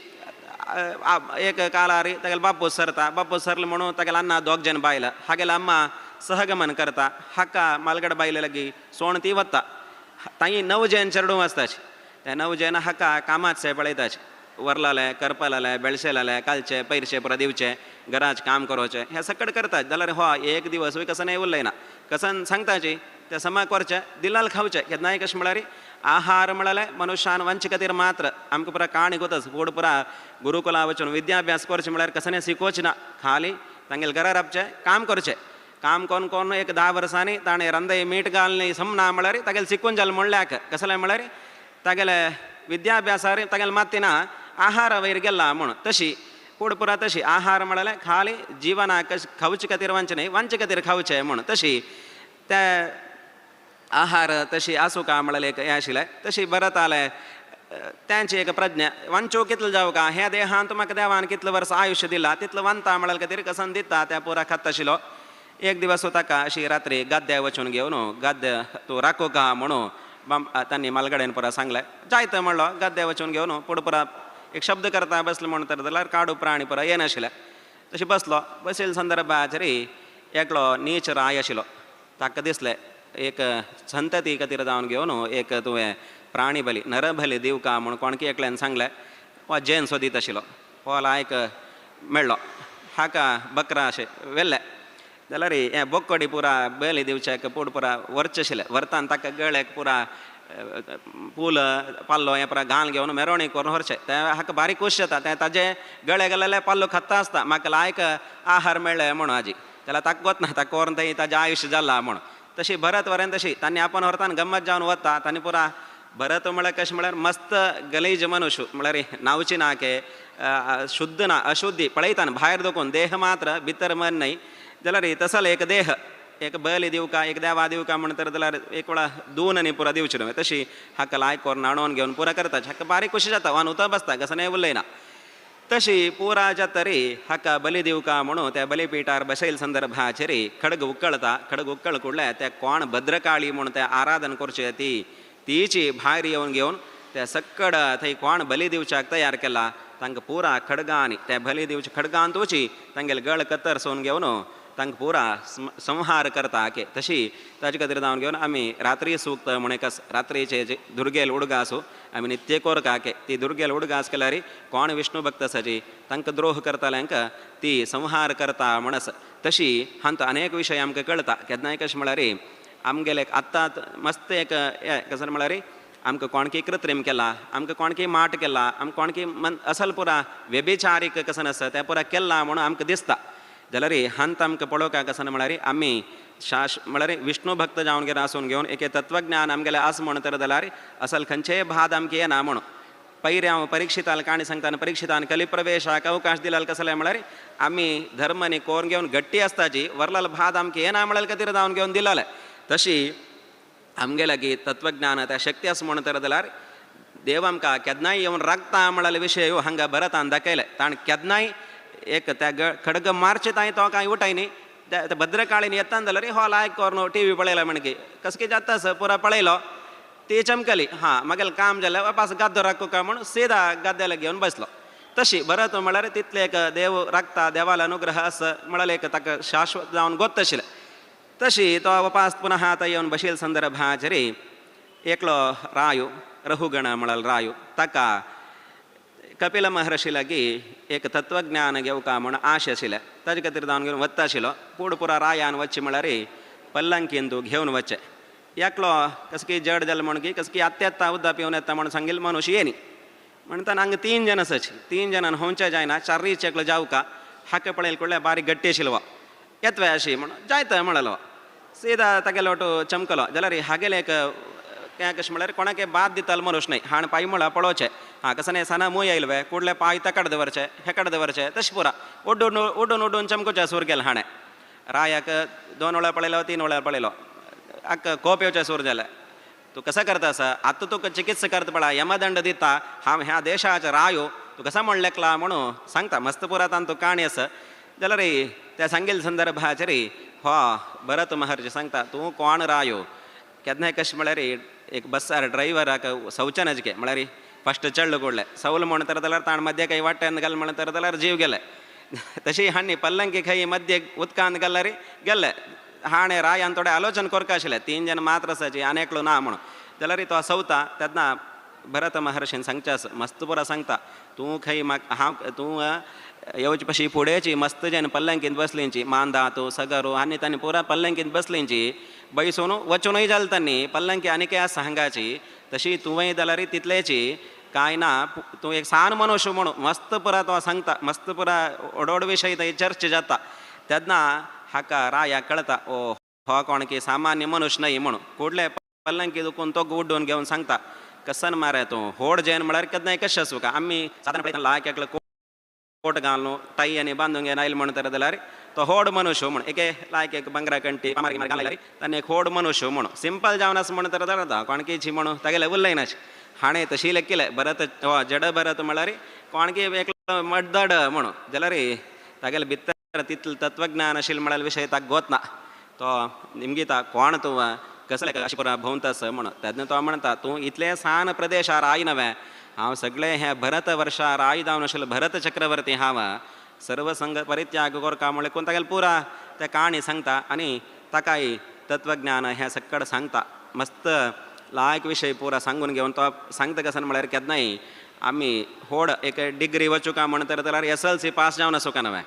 एक कालार तागेलो बापूस सरता बापूस सरलो म्हणून तागेलो अण्णा दोग जन बायल हागेलो अम्मा सहगमन करता हाका मालगड बायले लागीं सोण ती वता ताई 9 जैन चेडूं आसताची त्या 9 जैन हाका कामाचे पळयताचे वरलाले करपलाले बेळशेलाले कालचे पयरचे पुरा दिवचे घराच काम करवचे हे सकट करतात जाल्यार हो एक दिवस वय कसन उरलें ना कसन सांगताची ते समा करचे दिलाल खावचे केन्नाय कशें म्हळ्यार आहार म्हळ्यार मनुष्यान वंचे खातीर मात्र आमकां पुरा काणी गोतच फूड पुरा गुरुकुला वचून विद्याभ्यास करचे म्हळ्यार कसने शिकोवचे ना खाली तांगेले घरा रावचे काम करचे काम कोण कोण एक 10 वर्सांनी ताणें रंदय मीठ घालनी समना म्हळ्यार तागेले शिकून जालें म्हणल्याक कसलें म्हळ्यार तागेले विद्याभ्यासार तागेले मातीना आहार वयर गेला म्हूण तशी फूड पुरा तशी आहार म्हळ्यार खाली जिवनाक खावचे खातीर वंचे न्ही वंचे खातीर खावचे म्हूण तशी ते आहार तशी आसूं का म्हळ्यार एक हें आशिल्लें तशी भरत आलें तांची एक प्रज्ञा वंचो कितलो जावं का ह्या देहांत म्हाका देवान कितलो वर्स आयुश्य दिला तितलो वंता म्हळ्यार खातीर कसन दिता त्या पुरा खात आशिल्लो एक दिवस ताका अशी रात्री गद्द्या वचून घेवन गद्द तूं राखो का म्हणून तांणी मालगडेन पुरा सांगलें जायत म्हणलो गद्द्या वचून घेवन फुडें पुरा एक शब्द करता बसलो म्हणून तर जाल्यार काडू प्राणी पुरा येनाशिल्ले तशें बसलो बसयले संदर्भाचेर एकलो नीच राय आशिल्लो ताका दिसलें एक संतती खातीर जावन घेवन एक तुवें प्राणी बली नरबली दिव का म्हूण कोणकी एकल्यान सांगलें हो जैन सोदीत आशिल्लो हो लायक मेळ्ळो हाका बकरा अशें व्हेल्लें जाल्यार हें बोक्कडी पुरा बली दिवच्याक फूड पुरा व्हरचें आशिल्लें व्हरतान ताका गळ्याक पुरा पूल पाल्लो हें पुरा घाल घेवन मेरवणीक करून व्हरचें तें हाका बारीक खूश जाता तें ताजें गळे गेलेले पाल्लो खाता आसता म्हाका लायक आहार मेळ्ळे म्हणून हाजी जाल्यार ताका वतना ताका व्हरून थंय ताजें आयुश्य जालां म्हूण तशी भरत वरेन तशी तांणी आपण व्हरतान गम्मत जावन वता तांणी पुरा भरत म्हळ्यार कशें म्हळ्यार मस्त गलीज मनुश्य म्हळ्यार नांवची ना के शुद्ध ना अशुद्धी पळयतान भायर देखून देह मात्र भितर मन न्हय जाल्यार तसलो एक देह एक बली दिवं का एक देवा दिवं का म्हणटर जाल्यार एक वेळा दोन न्ही पुरा दिवची न्हय तशी हाका लायक करून हाडून घेवन पुरा करता हाका बारीक कशी जाता वा उत बसता कसं उरलें ना तशी पुरा जातरी हाका बली दिवं का म्हणून त्या बलिपीठार बसयले संदर्भाचेर खडग उकळता खडग उकळ कुडले ते कोण भद्रकाळी म्हणून ते आराधन करचे तीची भायर येवन घेवन ते सक्कड थंय कोण बली दिवच्याक तयार केला तांकां पुरा खडगांनी त्या बली दिवच्या खडगांत वची तांगेले गळ कत्तर सोन घेवन तांकां पुरा संहार करता के तशी ताजे खातीर जावन घेवन आमी रात्री सूक्त म्हण एक रात्रीचे जे दुर्गेल उडगासू आमी नित्य कोरका के ती दुर्गेल उडगास केल्यार कोण विष्णू भक्त आसाची तांकां द्रोह करताल्यांक ती संहार करता म्हणस तशी हांत अनेक विशय आमकां कळटा केन्नाय कशें म्हळ्यार आमगेले आत्तां मस्त एक कसं म्हळ्यार आमकां कोणकी कृत्रीम केला आमकां कोणकी माट केला आमकां कोणकी असल पुरा व्यभिचारीक कसन आसा तें पुरा केला म्हणून आमकां दिसता जाल्यार हांत आमकां पळोवपाक कसन म्हळ्यार आमी म्हळ्यार विष्णू भक्त जावन गेले आसून घेवन एक तत्वज्ञान आमगेलें आस म्हण तर जाल्यार असल खंयचेय भाद आमकां येना म्हणून पयलीं हांव परिक्षिताल काणी सांगताना परिक्षितान कलिप्रवेशाक अवकाश दिल्याल कसलें म्हळ्यार आमी धर्म न्ही कोरून घेवन गट्टी आसताची वरलाल भाद आमकां येना म्हळ्यार खातीर जावन घेवन दिलेलें तशी आमगे लागीं तत्वज्ञान त्या शक्ती आसा म्हण तर जाल्यार देव आमकां केन्नाय येवन राखता म्हळ्यार विशय हांगा भरतान दाखयले ताण केन्नाय एक त्या खडग मारचे तांय तो कांय उठाय न्ही त्या भद्रकाळीन येतान जाल्यार हो लायक करून टी व्ही पळयला म्हणकी कसं की जाता सर पुरा पळयलो ती चमकली हां मागेलें काम जालें वापस गद्दो राखो काय म्हणून सीदा गद्द्याला घेवन बसलो तशी भरत म्हळ्यार तितले एक देव राखता देवालो अनुग्रह आसा म्हळ्यार एक ताका शाश्वत जावन गोत आशिल्लें तशी तो वापस पुनः आतां येवन बशिल्ले संदर्भाचेर एकलो रायू रहुगण म्हळ्यार रायू ताका कपिल महर्शी लागीं एक तत्वज्ञान घेवका म्हूण आश आशिल्लें ताजे खातीर जावन घेवन वता आशिल्लो पूण पुरा रायान वचचें म्हळ्यार पल्लंकीन तूं घेवन वचचें एकलो कसं की जड जालें म्हण की कसं की आत्ता उद्दा पिवन येता म्हण सांगिल्लें मनुष्य येनी म्हणटा हांगा 3 जन आसाची 3 जनान होंचे जायना चारीच एकलो जावं का हाका पळयले कडल्यार बारीक गट्टी आशिल्लो येतवे अशी म्हणून जायत म्हणलो सीदा तागेलो चमकलो जाल्यार हागेले एक कशें म्हळ्यार कोणाक बाद दितालो मनुष्य न्हय हाण पांय म्हळ्यार पळोवचें हां कसं साना मूय आयलवे कुडले पांय तकड दवरचे हेकड दवरचे तशें पुरा उड्डून उड्डून उड्डून चमकुचे सूर केलें हाणें रायाक 2 वेळा पळयलो 3 वेळा पळयलो हाका कोप येवचे सूर जाले तू कसं करतास आता तू चिकित्सा करता पळा यमदंड दिता हा ह्या देशाचा रायो तू कसा म्हणलेकला म्हणून सांगता मस्त पुरातान तू काणी असं जाल्यार त्या सांगेल संदर्भाचे रे हो भरत महर्षी सांगता तू कोण रायो केन्नाय कशें म्हळ्यार एक बसार ड्रायव्हराक शौचानच घे म्हळ्यार फस्ट चडलो कोडले सवल म्हणतर जाल्यार ताण मध्य काही वाट्यान घाल म्हणतर जाल्यार जीव गेले तशी हांणी पल्लंकी खंय मध्य उदकांत घाल्ल्यार गेले हाणे रायान थोडे आलोचन करता आशिल्ले 3 जन मात्र आसाची आनी एकलो ना म्हणून जाल्यार तो सवता तेन्ना भरत महर्षीन सांगच्यास मस्त पुरा सांगता तूं खंय म्हाका हांव तूं येवचे पशी फुडेची मस्त जन पल्लंकींत बसलींची मांदा तूं सगरो आनी तांणी पुरा पल्लंकींत बसलींची बैसून वचूनय जाल तांणी पल्लंकी आनी काय सांगाची तशी तुवें जाल्यार तितलेची कांय ना तूं एक सान मनुश्य म्हणून मस्त पुरा तो सांगता मस्त पुरा ओडोड विशय थंय चर्चा जाता तेन्ना हाका राया कळता ओ हो कोण की सामान्य मनुश्य न्हय म्हणून कुडले पल्लंकी दुखून तो गुड्डून घेवन सांगता कसन मारे तूं होड जैन म्हळ्यार केन्नाय कशें आसूं का आमी सादारण पळयता लायक एकलो कोट घालूं टाई आनी बांदूंक घेवन आयलो म्हणटर जाल्यार तो होड मनुश्य म्हणून एके लायक एक बंगरा कंटी घालल्यार ताणें एक होड मनुश्य म्हणून सिंपल जावन आसा म्हणटर जाल्यार कोणकीची म्हणून तागेले उरलेनाची हाणें तशी केलें भरत जड भरत म्हळ्यार कोणकी एकलो मड्दड म्हणून जाल्यार तागेले भितर तितलें तत्वज्ञान आशिल्लें म्हळ्यार विशय ताका गोतना तो निमगीता कोण तूं कसले अशें पुरा भोंवतास म्हणून तेन्ना तो म्हणटा तूं इतले सान प्रदेशार आय नवे हांव सगळे हे भरत वर्षार आय जावन आशिल्लो भरत चक्रवर्ती हांव सर्व संग परित्याग करता म्हळ्यार कोण तागेले पुरा ते काणी सांगता आनी ताकाय तत्वज्ञान हें सक्कड सांगता मस्त लायक विशय पुरा सांगून घेवन तो सांगता कसन म्हळ्यार केन्नाय आमी होड एक डिग्री वचूं का म्हणटर जाल्यार SLC पास जावन आसूं का नवे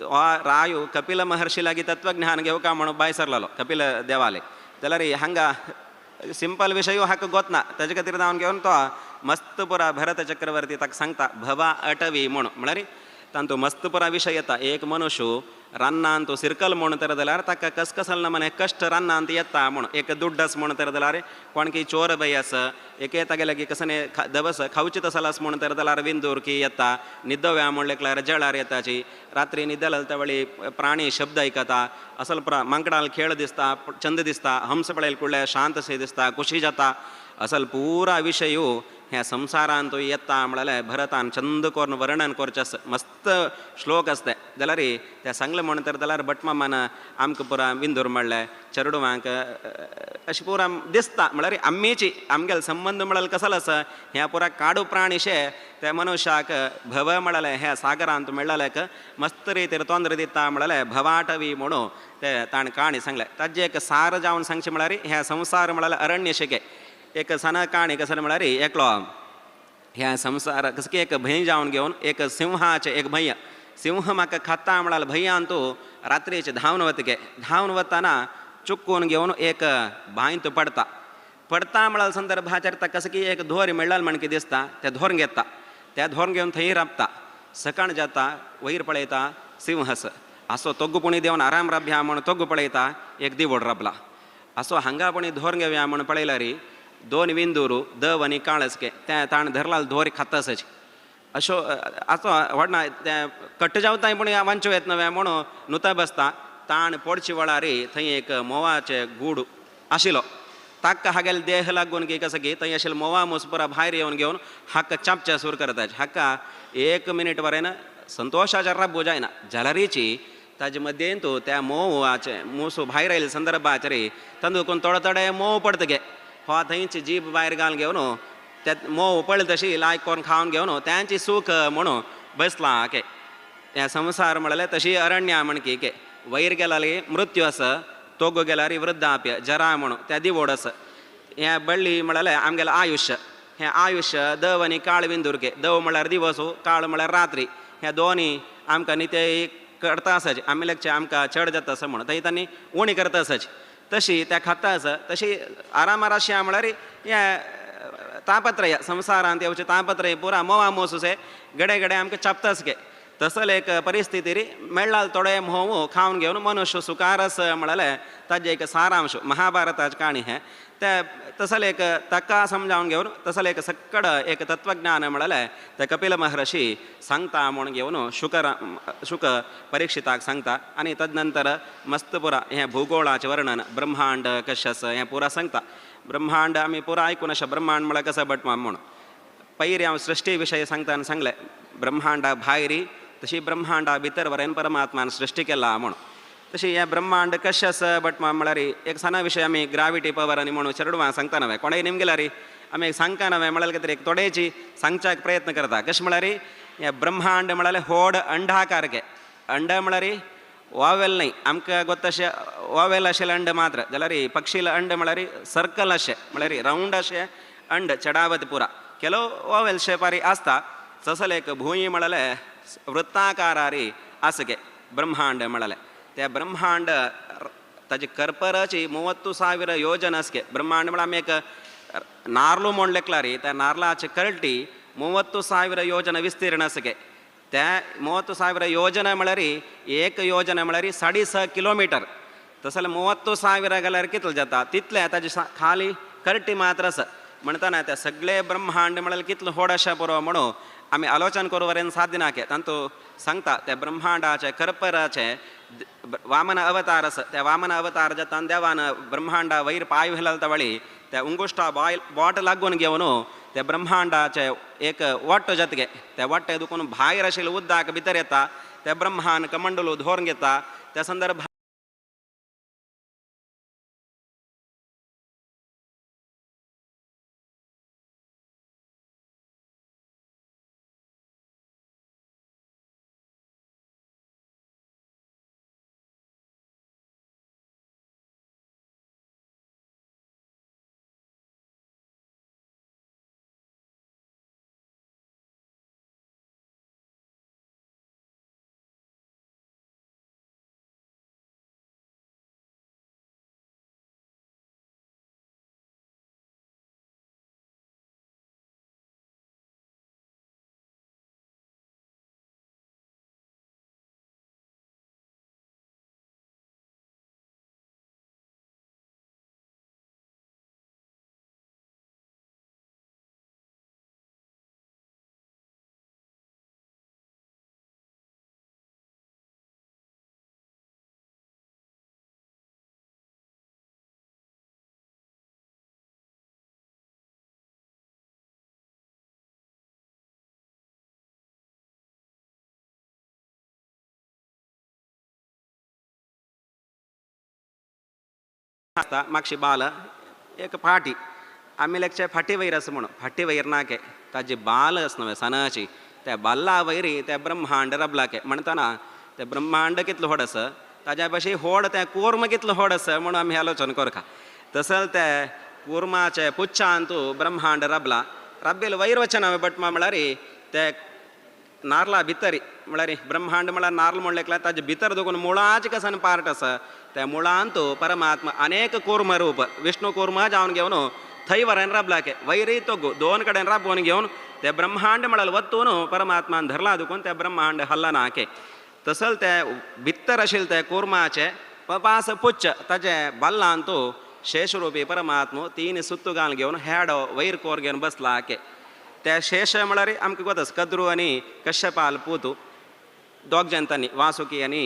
रायो कपिल महर्षी लागीं तत्वज्ञान घेवका म्हणून भायर सरलेलो कपिल देवाले जाल्यार हांगा सिंपल विशय हाका गोतना ताजे खातीर जावन घेवन तो मस्त पुरा भरत चक्रवर्ती ताका सांगता भवा अटवी म्हणून म्हळ्यार तांतू मस्त पुरा विशय येता एक मनुश्य रान्नान तूं सिरकल म्हणटर जाल्यार ताका कसकसल नमने कश्ट रान्नांत येता म्हणून एक दुड्डस म्हणटर जाल्यार कोणकी चोर बाई आसा एके तागेले की कसने दवस खावची तसलास म्हणटर जाल्यार विंदूर की येता न्हिदव्या म्हणल्यार जळार येताची रात्री न्हिदल त्या प्राणी शब्द आयकता असल पुरा मांकडाल खेळ दिसता चंद दिसता हंस पळयल कुडले शांतशे दिसता खुशी जाता असल पुरा विशय ह्या संवसारांत येता म्हळ्यार भरतान चंद करून वर्णन करचें आसा मस्त श्लोक आसता जाल्यार ते सांगलें म्हणटर जाल्यार भटमामान आमकां पुरा विंदूर म्हणलें चेडवांक अशें पुरा दिसता म्हळ्यार आमीची आमगेलो संबंद म्हळ्यार कसलो आसा ह्या पुरा काडू प्राणीशे त्या मनशाक भव म्हळ्यार ह्या सागरांत मेळ्ळल्याक मस्त रितीर तोंदर दिता म्हळ्यार भवाटवी म्हणून ते ताणें काणी सांगलें ताजें एक सार जावन सांगचें म्हळ्यार ह्या संवसार म्हळ्यार अरण्यशिके एक सन काणी कसं म्हळ्यार एकलो ह्या संवसार कसं की एक भंय जावन घेवन एक सिंहाचे एक भंय सिंह म्हाका खाता म्हळ्यार भंयान तूं रात्रीचे धांवन वता धांवन वताना चुकून घेवन एक बांयत पडता म्हळ्यार संदर्भाचेर ताका कसं की एक धोर मेळ्ळाल म्हण कितें दिसता तें धोर घेता त्या धोर घेवन थंय राबता सकाळ जाता वयर पळयता सिंह असो तोग्गुपुणी देवन आराम राबया म्हण तोग्गू पळयता एक दिवड राबला असो हांगापुणी धोर घेवया म्हण पळयल्यार 2 विंदूरू दव आनी काळसके ते ताण धरला धोर खातासच अशो असो व्हडना ते कट्ट जावताय पूण वांचो येत नवे म्हणून नुता बसता ताण पडची वेळार थंय एक मोवाचे गूड आशिल्लो ताका हागेले देह लागून की कसं की थंय आशिल्लो मोवा मुसपुरा भायर येवन घेवन हाका चापचे सूर करताचे हाका 1 मिनीट वरेन संतोषाच्या राबू जायना जाल्यारीची ताजे मध्येन तूं त्या मोवाचे मुसू भायर आयले संदर्भाचेर तांदूळ तोडे मोव पडता गे हो थंयची जीब भायर घालून घेवन त्या मोव पळय तशी लायक करून खावन घेवन त्यांची सूख म्हणून बसला के ह्या संवसार म्हळ्यार तशी अरण्या म्हण की वयर गेल्यार मृत्यू आसा तोगो गेल्यार वृद्धाप्य जरा म्हणून त्या दिवड आसा हें बळ्ळी म्हळ्यार आमगेलें आयुश्य हें आयुश्य दव आनी काळ विंदूरके दव म्हळ्यार दिवस काळ म्हळ्यार रात्री ह्या दोनी आमकां नित्य करता आसाची आमलेकचे आमकां चड जाता आसा म्हणून थंय तांणी उणी करता आसाची तशी त्या खाता आसा तशी आरामाराशी म्हळ्यार हें तापत्रय संवसारांत येवचें तापत्रय पुरा मोवा मोसूसे गडे गडे आमकां चापतास गे तसल एक परिस्थिती री मेळ्ळाल तोडे मोहू खाऊन घेऊन मनुष्य सुकारस म्हळले ताजे एक सारांश महाभारताची काणी है त्या तसल एक तक्का समजावून घेऊन तसल एक सक्कड एक तत्वज्ञान म्हळले ते कपिल महर्षी सांगता म्हणून घेऊन शुक परीक्षिताक सांगता आणि तदनंतर मस्त पुरा हे भूगोळाचे वर्णन ब्रह्मांड कशस हे पुरा सांगता ब्रह्मांड आम्ही पुरा ऐकून अशा ब्रह्मांड म्हळ्या कसं बटमा म्हणून पहिले हांव सृष्टी विशय सांगताना सांगले ब्रह्मांडा भायरी तशी ब्रह्मांडा भितर वरेन परमात्मान सृष्टी केला म्हणून तशी हे ब्रह्मांड कशें आसा बट म्हळ्यार एक सणा विशय आमी ग्राविटी पवर आनी म्हणून चेडवां सांगता नवे कोणाय निमगेला री आमी सांगता नवे म्हळ्यार कितें एक थोडेची सांगच्याक प्रयत्न करता कशें म्हळ्यार हे ब्रह्मांड म्हळ्यार व्हड अंडाकारके अंड म्हळ्यार ओवेल न्हय आमकां गोत तशें ओवेल अशें अंड मात्र जाल्यार पक्षील अंड म्हळ्यार सर्कल अशें म्हळ्यार रावंड अशें अंड चडावत पुरा केलो ओवेल शेपारी आसता तसल एक भूंय म्हळ्यार वृत्ताकारारी आसगे ब्रह्मांड म्हळ्यार त्या ब्रह्मांड ताजी कर्पराची 30,000 योजना आसगे ब्रह्मांड म्हळ्यार आमी एक नार्लो म्हण लेखला री त्या नार्लाची कर्टी 30,000 योजना विस्तीर्ण आसगे त्या 30,000 योजना म्हळ्यार एक योजना म्हळ्यार 6.5 किलोमिटर तस जाल्यार 30,000 गेल्यार कितले जाता तितले ताजी खाली कर्टी मात्र आसा म्हणटना ते सगळे ब्रह्मांड म्हळ्यार कितलो व्हड आसा पुरो म्हणून आमी आलोचन करूं वरेन साध्य नाके तांतू सांगता त्या ब्रह्मांडाचे कर्पराचे वामन अवतार आसा त्या वामन अवतार जाता देवान ब्रह्मांडा वयर पांय घालता तवळी त्या उंगुश्टा बोट लागून घेवन त्या ब्रह्मांडाचे एक वट्ट जातगे त्या वट्टे दुखून भायर आशिल्ले उदकाक भितर येता त्या ब्रह्मान कमंडलू धोरून घेता त्या संदर्भात मागशी बाल एक फाटी आमी लेखचे फाटी वयर आसा म्हणून फाटी वयर नाके ताजी बाल आस न्हय सनाची त्या बाल्ला वयरी त्या ब्रह्मांड रबलाके म्हणटना ते ब्रह्मांड कितलो व्हड आसा ताज्या भाशेन व्हड तें कूर्म कितलो व्हड आसा म्हणून आमी आलोचन करता तसले ते कुर्माचे पुच्छांतू ब्रह्मांड रबला रब्बेल वयर वचन हांवें बटमा म्हळ्यार ते नार्ला भितर म्हळ्यार ब्रह्मांड म्हळ्यार नार्ल म्हण लेखला ताजे भितर देखून मुळाचे कसन पार्ट आसा त्या मुळांतू परमात्मा अनेक कूर्म रूप विष्णू कूर्म जावन घेवन थंय वरेन रबलाके वयरी तो दोन कडेन राबोवन घेवन ते ब्रह्मांड म्हळ्यार वतून परमात्मान धरला देखून ते ब्रह्मांड हल्ला नाके तसल ते भितर आशिल्ले ते कुर्माचे पास पुच्छ ताजे बल्लांतू शेषरूपी परमात्मो 3 सुत्तू घाल घेवन हेडो वयर कोर घेवन बसलाके त्या शेष म्हळ्यार आमकां गोतस कद्रू आनी कश्यपाल पूतू दोग जनतांनी वासुकी आनी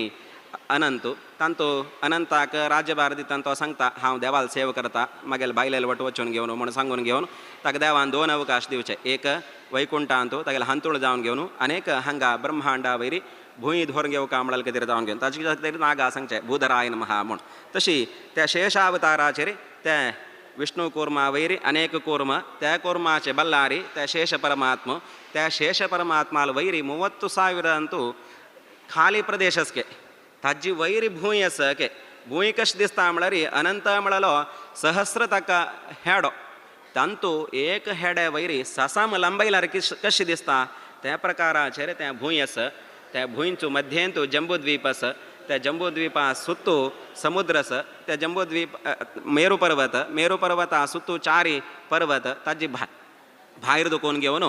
अनंतू तांतू अनंताक राज्यभार दितान तो सांगता हांव देवाल सेवा करता मागेल बायलेल वट वचून घेवन म्हूण सांगून घेवन ताका देवान 2 अवकाश दिवचे एक वैकुंठांतू तागेले हंतूळ जावन घेवन आनीक हांगा ब्रह्मांडा वयरी भूंय धोर घेवका म्हळ्यार कितें जावन घेवन ताचे कितें नागा सांगचे भूधराय नमः म्हूण तशी त्या शेषावताराचेर ते विष्णू कूर्मा वयरी अनेक कूर्म त्या कूर्माचे बल्लारी त्या शेष परमात्म त्या शेष परमात्माल वयरी 30,000 अंतू खाली प्रदेश आसके ताजी वयरी भूंय आसा के भूंय कशें दिसता म्हळ्यार अनंत म्हळ्यालो सहस्र ताका हेडो तांतू एक हेडे वयरी ससाम लंबयल्यार कशें दिसता त्या प्रकाराचेर त्या भूंय आसा त्या भूंयचो मध्येंतू जंबूद्वीप आसा त्या जंबूद्वीपा सुत्तू समुद्र आसा त्या जंबूद्वीप मेरू पर्वता सुत्तू 4 पर्वत ताजी भायर दुखून घेवन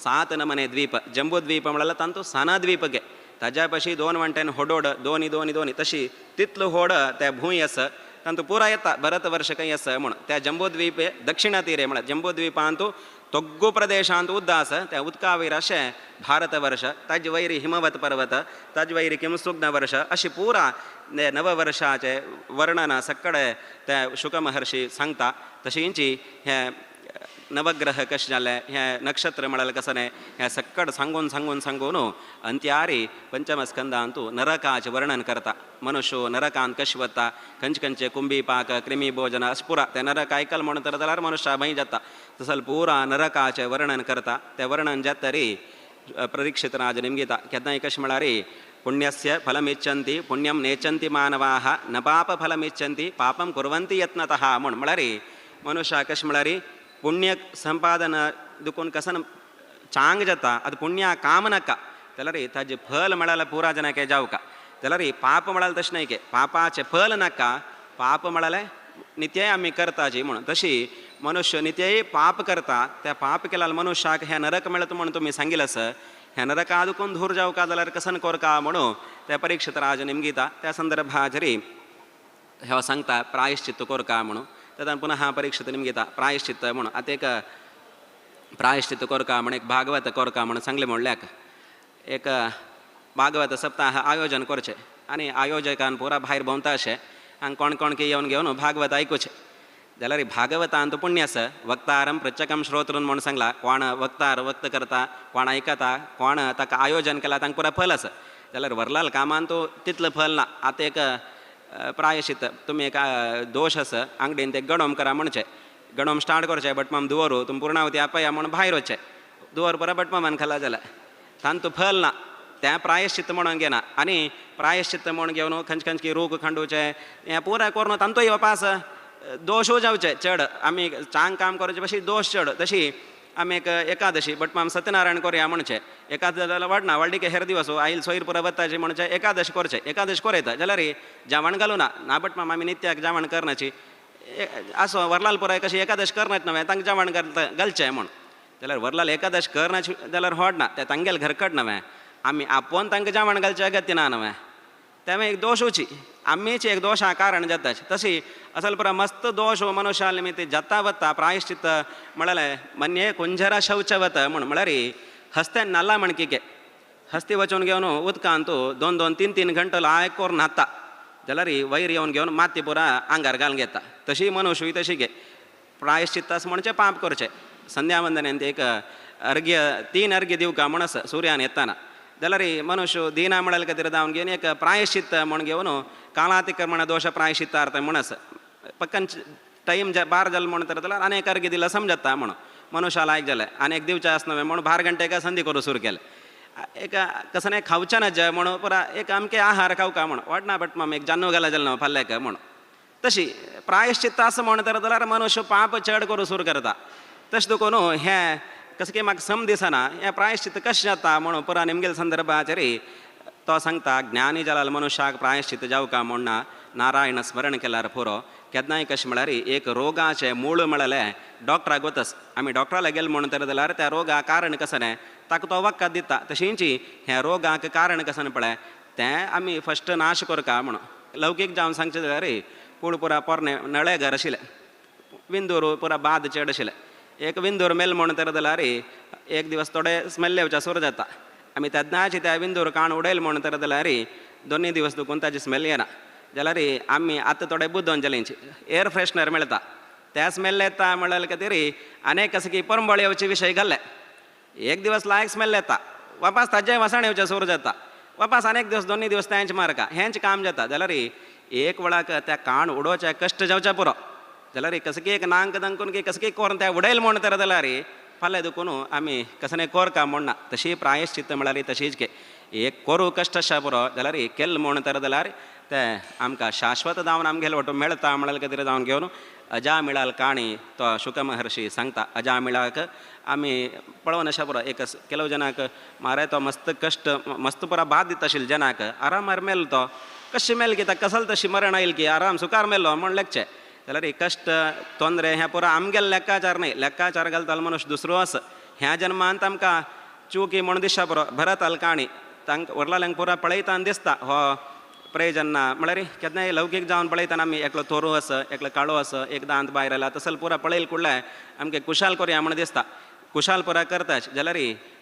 7 नमने द्वीप जंबूद्वीप म्हळ्यार तांतू सना द्वीप गे ताज्या पशी 2 वंट्यान होडोड दोनी दोनी दोनी तशी तितलं होड त्या भूंय आसा तांतू पुरा येता भरत वर्ष काही आसा म्हण त्या जंबूद्वीपे दक्षिण तीरे म्हळ्यार जंबूद्वीपांतू तोग्गू प्रदेशांत उद्द आसा त्या उदका वयर अशें भारत वर्ष ताजे वयरी हिमवत पर्वत ताजे वयरी किमसुग्न वर्ष अशी पुरा नववर्षाचे वर्णन सक्कडे त्या शुक महर्षी सांगता तशींची हे नवग्रह कशें जाले हे नक्षत्र म्हळ्यार कसं हे सक्कड सांगून सांगून सांगून अंत्यारी पंचमस्कंदांतू नरकाचें वर्णन करता मनुष्य नरकांत कशें वता खंयचे खंयचे कुंभी पाक क्रिमी भोजन अशें पुरा ते नरक आयकल म्हणून जाल्यार मनुष्य भंय जाता तसल पुरा नरकाचें वर्णन करता तें वर्णन जाता तरी परीक्षित राज निमगिता केन्नाय कशें म्हळ्यार पुण्यस्य फलमिच्छन्ति पुण्यं नेच्छन्ति मानवाः न पापफलमिच्छन्ति पापं कुर्वन्ति यत्नतः म्हळ्यार मनुष्य कशें म्हळ्यार पुण्य संपादन दुखून कसन चांग जाता ಅದು पुण्य काम नाका जाल्यार ताजें फल म्हळ्यार पुरा जनाके जावका जाल्यार पाप म्हळ्यार तशें न्हय की पापाचें फल नाका पाप म्हळ्यार नित्य आमी करताची म्हणून तशी मनुष्य नित्यय पाप करता त्या पाप केल्यार मनुष्याक हे नरक मेळता म्हणून तुमी सांगिल्लें आसा हे नरका दुखून दूर जावका जाल्यार कसन करका म्हणून त्या परीक्षित राज निमगिता त्या संदर्भाचेर हे सांगता प्रायश्चित्त करका म्हणून तदन पुनः परीक्षित निमगिता प्रायश्चित्त म्हणून आता एक प्रायश्चित्त करका म्हणून एक भागवत करका म्हणून सांगले म्हणल्याक एक भागवत सप्ताह आयोजन करचें आनी आयोजकान पुरा भायर भोंवता अशें हांगा कोण कोण की येवन घेवन भागवत आयकुचें जाल्यार भागवतांत पुण्य आसा वक्तारम प्रत्यकम श्रोतरून म्हणून सांगला कोण वक्तार वक्त करता कोण आयकता कोण ताका आयोजन केला तांकां पुरा फल आसा जाल्यार वरलाल कामान तो तितलें फल ना आतां एक प्रायश्चित तुमी एक दोश आसा अंगडीन ते गणोम करा म्हणचे गणोम स्टार्ट करचे बटमाम दुवरू तुमी पूर्णावती आपया म्हणून भायर वचचे दुवर पुरा बटमामान खाला जाल्यार तांतू फल ना त्या प्रायश्चित्त म्हणून घेना आनी प्रायश्चित्त म्हणून घेवन खंयचे खंयचे रूख खंडूचे हें पुराय करून तांतूय वापास दोशूय जावचे चड आमी चांग काम करचे भशी दोश चड तशी आमी एक एकादशी बटमाम सत्यनारायण करया म्हणचे एकादशी जाल्यार वाडना वाडली की हेर दिवस आयल सोयर पुरा वताचे म्हणचे एकादशी करचे एकादशी करयता जाल्यार जेवण घालूं ना बटमाम आमी नित्याक जेवण करनाची आसो वरलाल पुराय कशी एकादशी करनाच नवे तांकां जेवण घालचें म्हण जाल्यार वरलाल एकादशी करनाची जाल्यार होड ना ते तांगेले घरकट नवे आमी आपोवन तांकां जेवण घालचें अगत्य ना नवे तेव्हा एक दोशूची आम्हीच एक दोश कारण जाता तशी असल पुरा मस्त दोश मनुष्या निमित्त जाता वता प्रायश्चित्त म्हळ्यार मन्ये कुंजरा शौचवत म्हळ्यार हस्ते नल्ला मणकिके हस्ती वचून घेवन उदकांत 2-2-3-3 घंटो लायक करून न्हाता जाल्यार वयर येवन घेवन माती पुरा आंगार घालून घेता तशी मनुष्य तशी घे प्रायश्चित्त आसा म्हणचे पाप करचे संध्या वंदनेंत एक अर्घ्य 3 अर्घ्य दिवका म्हण आसा सुर्यान येताना जाल्यार मनुष्य दिना म्हळ्यार खातीर जावन घेवन एक प्रायश्चित्त म्हण घेवन काळातिक्रमण दोश प्रायश्चित्तार्थ म्हण आसा पक्कन टायम बार जालो म्हण तर जाल्यार आनी एक अर्घ्य दिला समजता म्हण मनुष्या लायक जालें आनी एक दिवचें आसना म्हण 12 घंटे संधी करूं सुरू केलें एक कसं खावचें ना जे म्हण पुरा एक अमके आहार खावका म्हण वाडना बट मग एक जान्नू घाला जालें न्हू फाल्ल्याक म्हण तशी प्रायश्चित्त आसा म्हण तर जाल्यार मनुष्य पाप चड करूं सुरू करता तशें देखून हें कसं की म्हाका सम दिसना हें प्रायश्चित्त कशें जाता म्हणून पुरा निमगेल संदर्भाचेर तो सांगता ज्ञानी जाल्यार मनुष्याक प्रायश्चित्त जावका म्हणना नारायण स्मरण केल्यार पुरो केन्नाय कशें म्हळ्यार एक रोगाचें मूळ म्हळ्यार डॉक्टराक वतस आमी डॉक्टराक गेले म्हणून तर जाल्यार त्या रोगाक कारण कसं न्हय ताका तो वखद दिता तशींची ह्या रोगाक कारण कसं पळय तें आमी फस्ट नाश करका म्हणून लौकीक जावन सांगचें जाल्यार पूण पुरा पोरणे नळे घर आशिल्लें विंदूर पुरा बाद चड आशिल्लें एक विंदूर मेल म्हणून तर जाल्यार एक दिवस थोडे स्मेल येवचे सुरू जाता आमी तेन्नाची त्या विंदूर काण उडयले म्हणून तर जाल्यार 2 दिवस दुखून ताची स्मेल येना जाल्यार आमी आतां थोडे बुद्धोंजलींची एअर फ्रेशनर मेळटा त्या स्मेल येता म्हळ्यार खातीर आनीक कसं की परंबळ येवचे विशय घाल्ले एक दिवस लायक स्मेल येता वापस ताजें वसण येवचें सुरू जाता वापस आनीक दिवस 2 दिवस तांचे मारका हेंच काम जाता जाल्यार एक वेळाक त्या काण उडोवचे कश्ट जावचे पुरो जाल्यार कसं की एक नांक दंकून की कसं की करून त्या उडयले म्हण तर जाल्यार फाल्यां दुखून आमी कसं करका म्हणना तशी प्रायश्चित्त म्हळ्यार तशीच घे एक करूं कश्ट आसा पुरो जाल्यार केल्लो म्हण तर जाल्यार ते आमकां शाश्वत जावन आमगेलो वटो मेळटा म्हळ्यार खातीर जावन घेवन अजामिळाल काणी तो शुक महर्षी सांगता अजामिळाक आमी पळोवन अशें पुरो एक केलो जनाक म्हारे तो मस्त कश्ट मस्त पुरा बाद दिता आशिल्लो जनाक आरामार मेलो तो कशें मेल की ताका कसल तशी मरण आयली की आराम सुकार मेलो म्हण लेखचें जाल्यार कश्ट तोंदरे हें पुरो आमगेले लेक्काचार न्हय लेक्काचार घालतालो मनुष्य दुसरो आसा ह्या जन्मांत आमकां चुकी म्हण दिसता पुरो भरत काणी तांक वरलाल्यांक पुरा पळयताना दिसता हो प्रयोजन म्हळ्यार केन्नाय लौकीक जावन पळयतना आमी एकलो तोरू आसा एकलो काळो आसा एक दांत भायर आयला तसलो पुरा पळयल कुडले आमकां कुशाल करया म्हण दिसता कुशाल पुरा करताच जाल्यार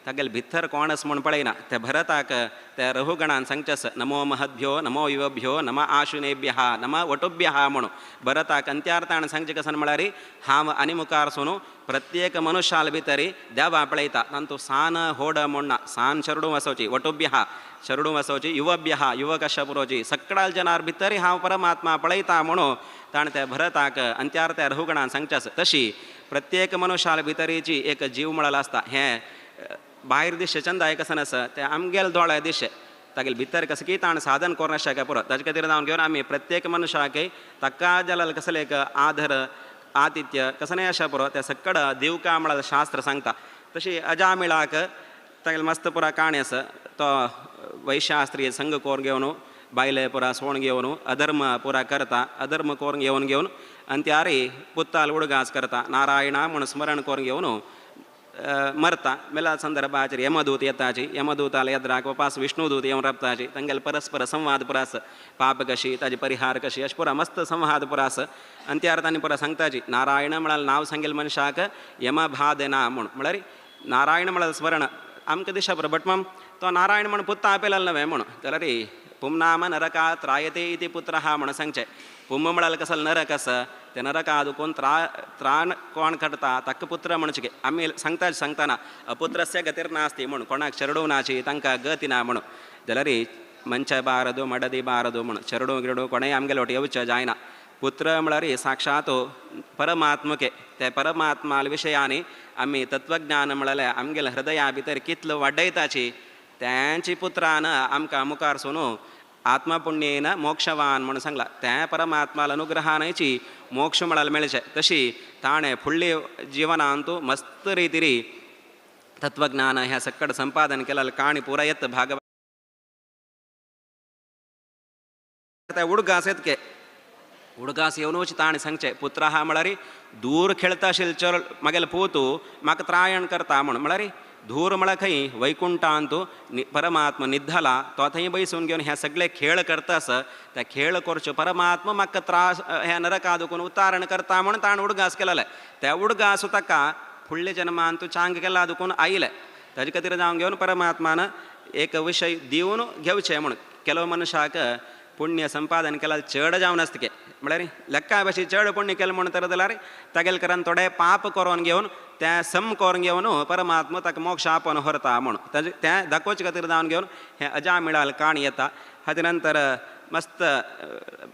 तागेले भितर कोण आसा म्हण पळयना त्या भरताक त्या रघुगणान सांगचेस नमो महद्भ्यो नमो युवभ्यो नम आशुनेभ्यः नम वटुभ्यः म्हणून भरताक अंत्यार्थान सांगचे कसन म्हळ्यार हांव आनी मुखार सोनू प्रत्येक मनुष्याल भितरी देवा पळयता तांतू सान होड म्हणना सान शरडू वसोची वटुभ्यः शरडू वसोची युवभ्यः युवक अशा पुरोची सगळ्या जनार भितरी हांव परमात्मा पळयता म्हणून ताण त्या भरताक अंत्यार त्या रघुगणान सांगचेस तशी प्रत्येक मनशाल भितरीची एक जीव म्हळ्यार आसता हें भायर दिश्य चंद कसन आसा तें आमगेल दोळे दिश्य तागेले भितर कसं की ताण साधन कोरना शक्य पुरो ताजे खातीर जावन घेवन आमी प्रत्येक मनशाक ताका जाल्यार कसले एक आदर आतिथ्य कसनय अशा पुरो त्या सकड दिवका म्हळ्यार शास्त्र सांगता तशी अजामिळाक तागेले मस्त पुरा काणी आसा तो वैशास्त्रीय संघ कोर घेवन बायले पुरा सोण घेवन अधर्म पुरा करता अधर्म कोर घेवन अंत्यारी पुत्ताल उडगास करता नारायणा म्हण स्मरण कोर घेवन मरता मेला संदर्भाचेर यमदूत येताची यमदूताल येद्राक वापास विष्णुदूत येवन रपताची तांगेले परस्पर संवाद पुरा आसा पाप कशी ताजी परिहार कशी अशें पुरा मस्त संवाद पुरा आसा अंत्यार तांणी पुरा सांगताची नारायण म्हळ्यार नांव सांगेल मनशाक यम भादेना म्हळ्यार नारायण म्हळ्यार स्मरण आमकां दिशा पुरो बट मग तो नारायण म्हण पुत्ता आपेलेलो न्हय म्हण जाल्यार पुमनाम नरकात रायते इति पुत्रहा म्हण सांगचे पुम म्हळ्यार कसलो नरक आसा ते नरका दुखून त्राण कोण करता ताका पुत्र म्हणचे आमी सांगतना अपुत्रस्य गतीर नास्ती म्हण कोणाक चरडू नाची तांकां गती ना म्हणून जाल्यार मंच बारदू मडदी बारदू म्हण चरडू गिरडू कोणेय आमगेले वट येवचे जायना पुत्र म्हळ्यार साक्षात परमात्मके ते परमात्मा विशयांनी आमी तत्वज्ञान म्हळ्यार आमगेल्या हृदया भितर कितलो वाडयताची त्यांची पुत्रान आमकां मुखार सोनू आत्मपुण्येन मोक्षवान म्हणून सांगला त्या परमात्माला अनुग्रहानयची मोक्ष म्हळ्यार मेळचे तशी ताणें फुडली जिवनांतू मस्त रितीरी तत्वज्ञान ह्या सकड संपादन केलेलं काणी पुरा येत भागवत उडगास येतके उडगास येवनूच ताणें सांगचे पुत्र हा म्हळ्यार दूर खेळता आशिल्ले चर मागेले पोतू म्हाका त्रायण करता म्हळ्यार धूर म्हळ्यार खंय वैकुंठांतू परमात्मा निद्धला तो थंय बैसून घेवन हे सगळे खेळ करता आसा ते खेळ करचे परमात्मा म्हाका त्रास हे नरका दुखून उतारण करता म्हण ताणें उडगास केलेले त्या उडगास ताका फुडल्या जन्मांत तूं चांग केला दुखून आयले ताजे खातीर जावन घेवन परमात्मान एक विशय दिवन घेवचे म्हण केलो मनशाक पुण्य संपादन केला चड जावन आसतके म्हळ्यार लेक्का भाशेन चड पुण्य केलें म्हण तर जाल्यार तागेले कारण थोडे पाप करून घेवन तें सम करून घेवन परमात्मा ताका मोक्ष आपोवन व्हरता म्हण तें दाखोवचे खातीर जावन घेवन हें अजामिळाल काणी येता हाचे नंतर मस्त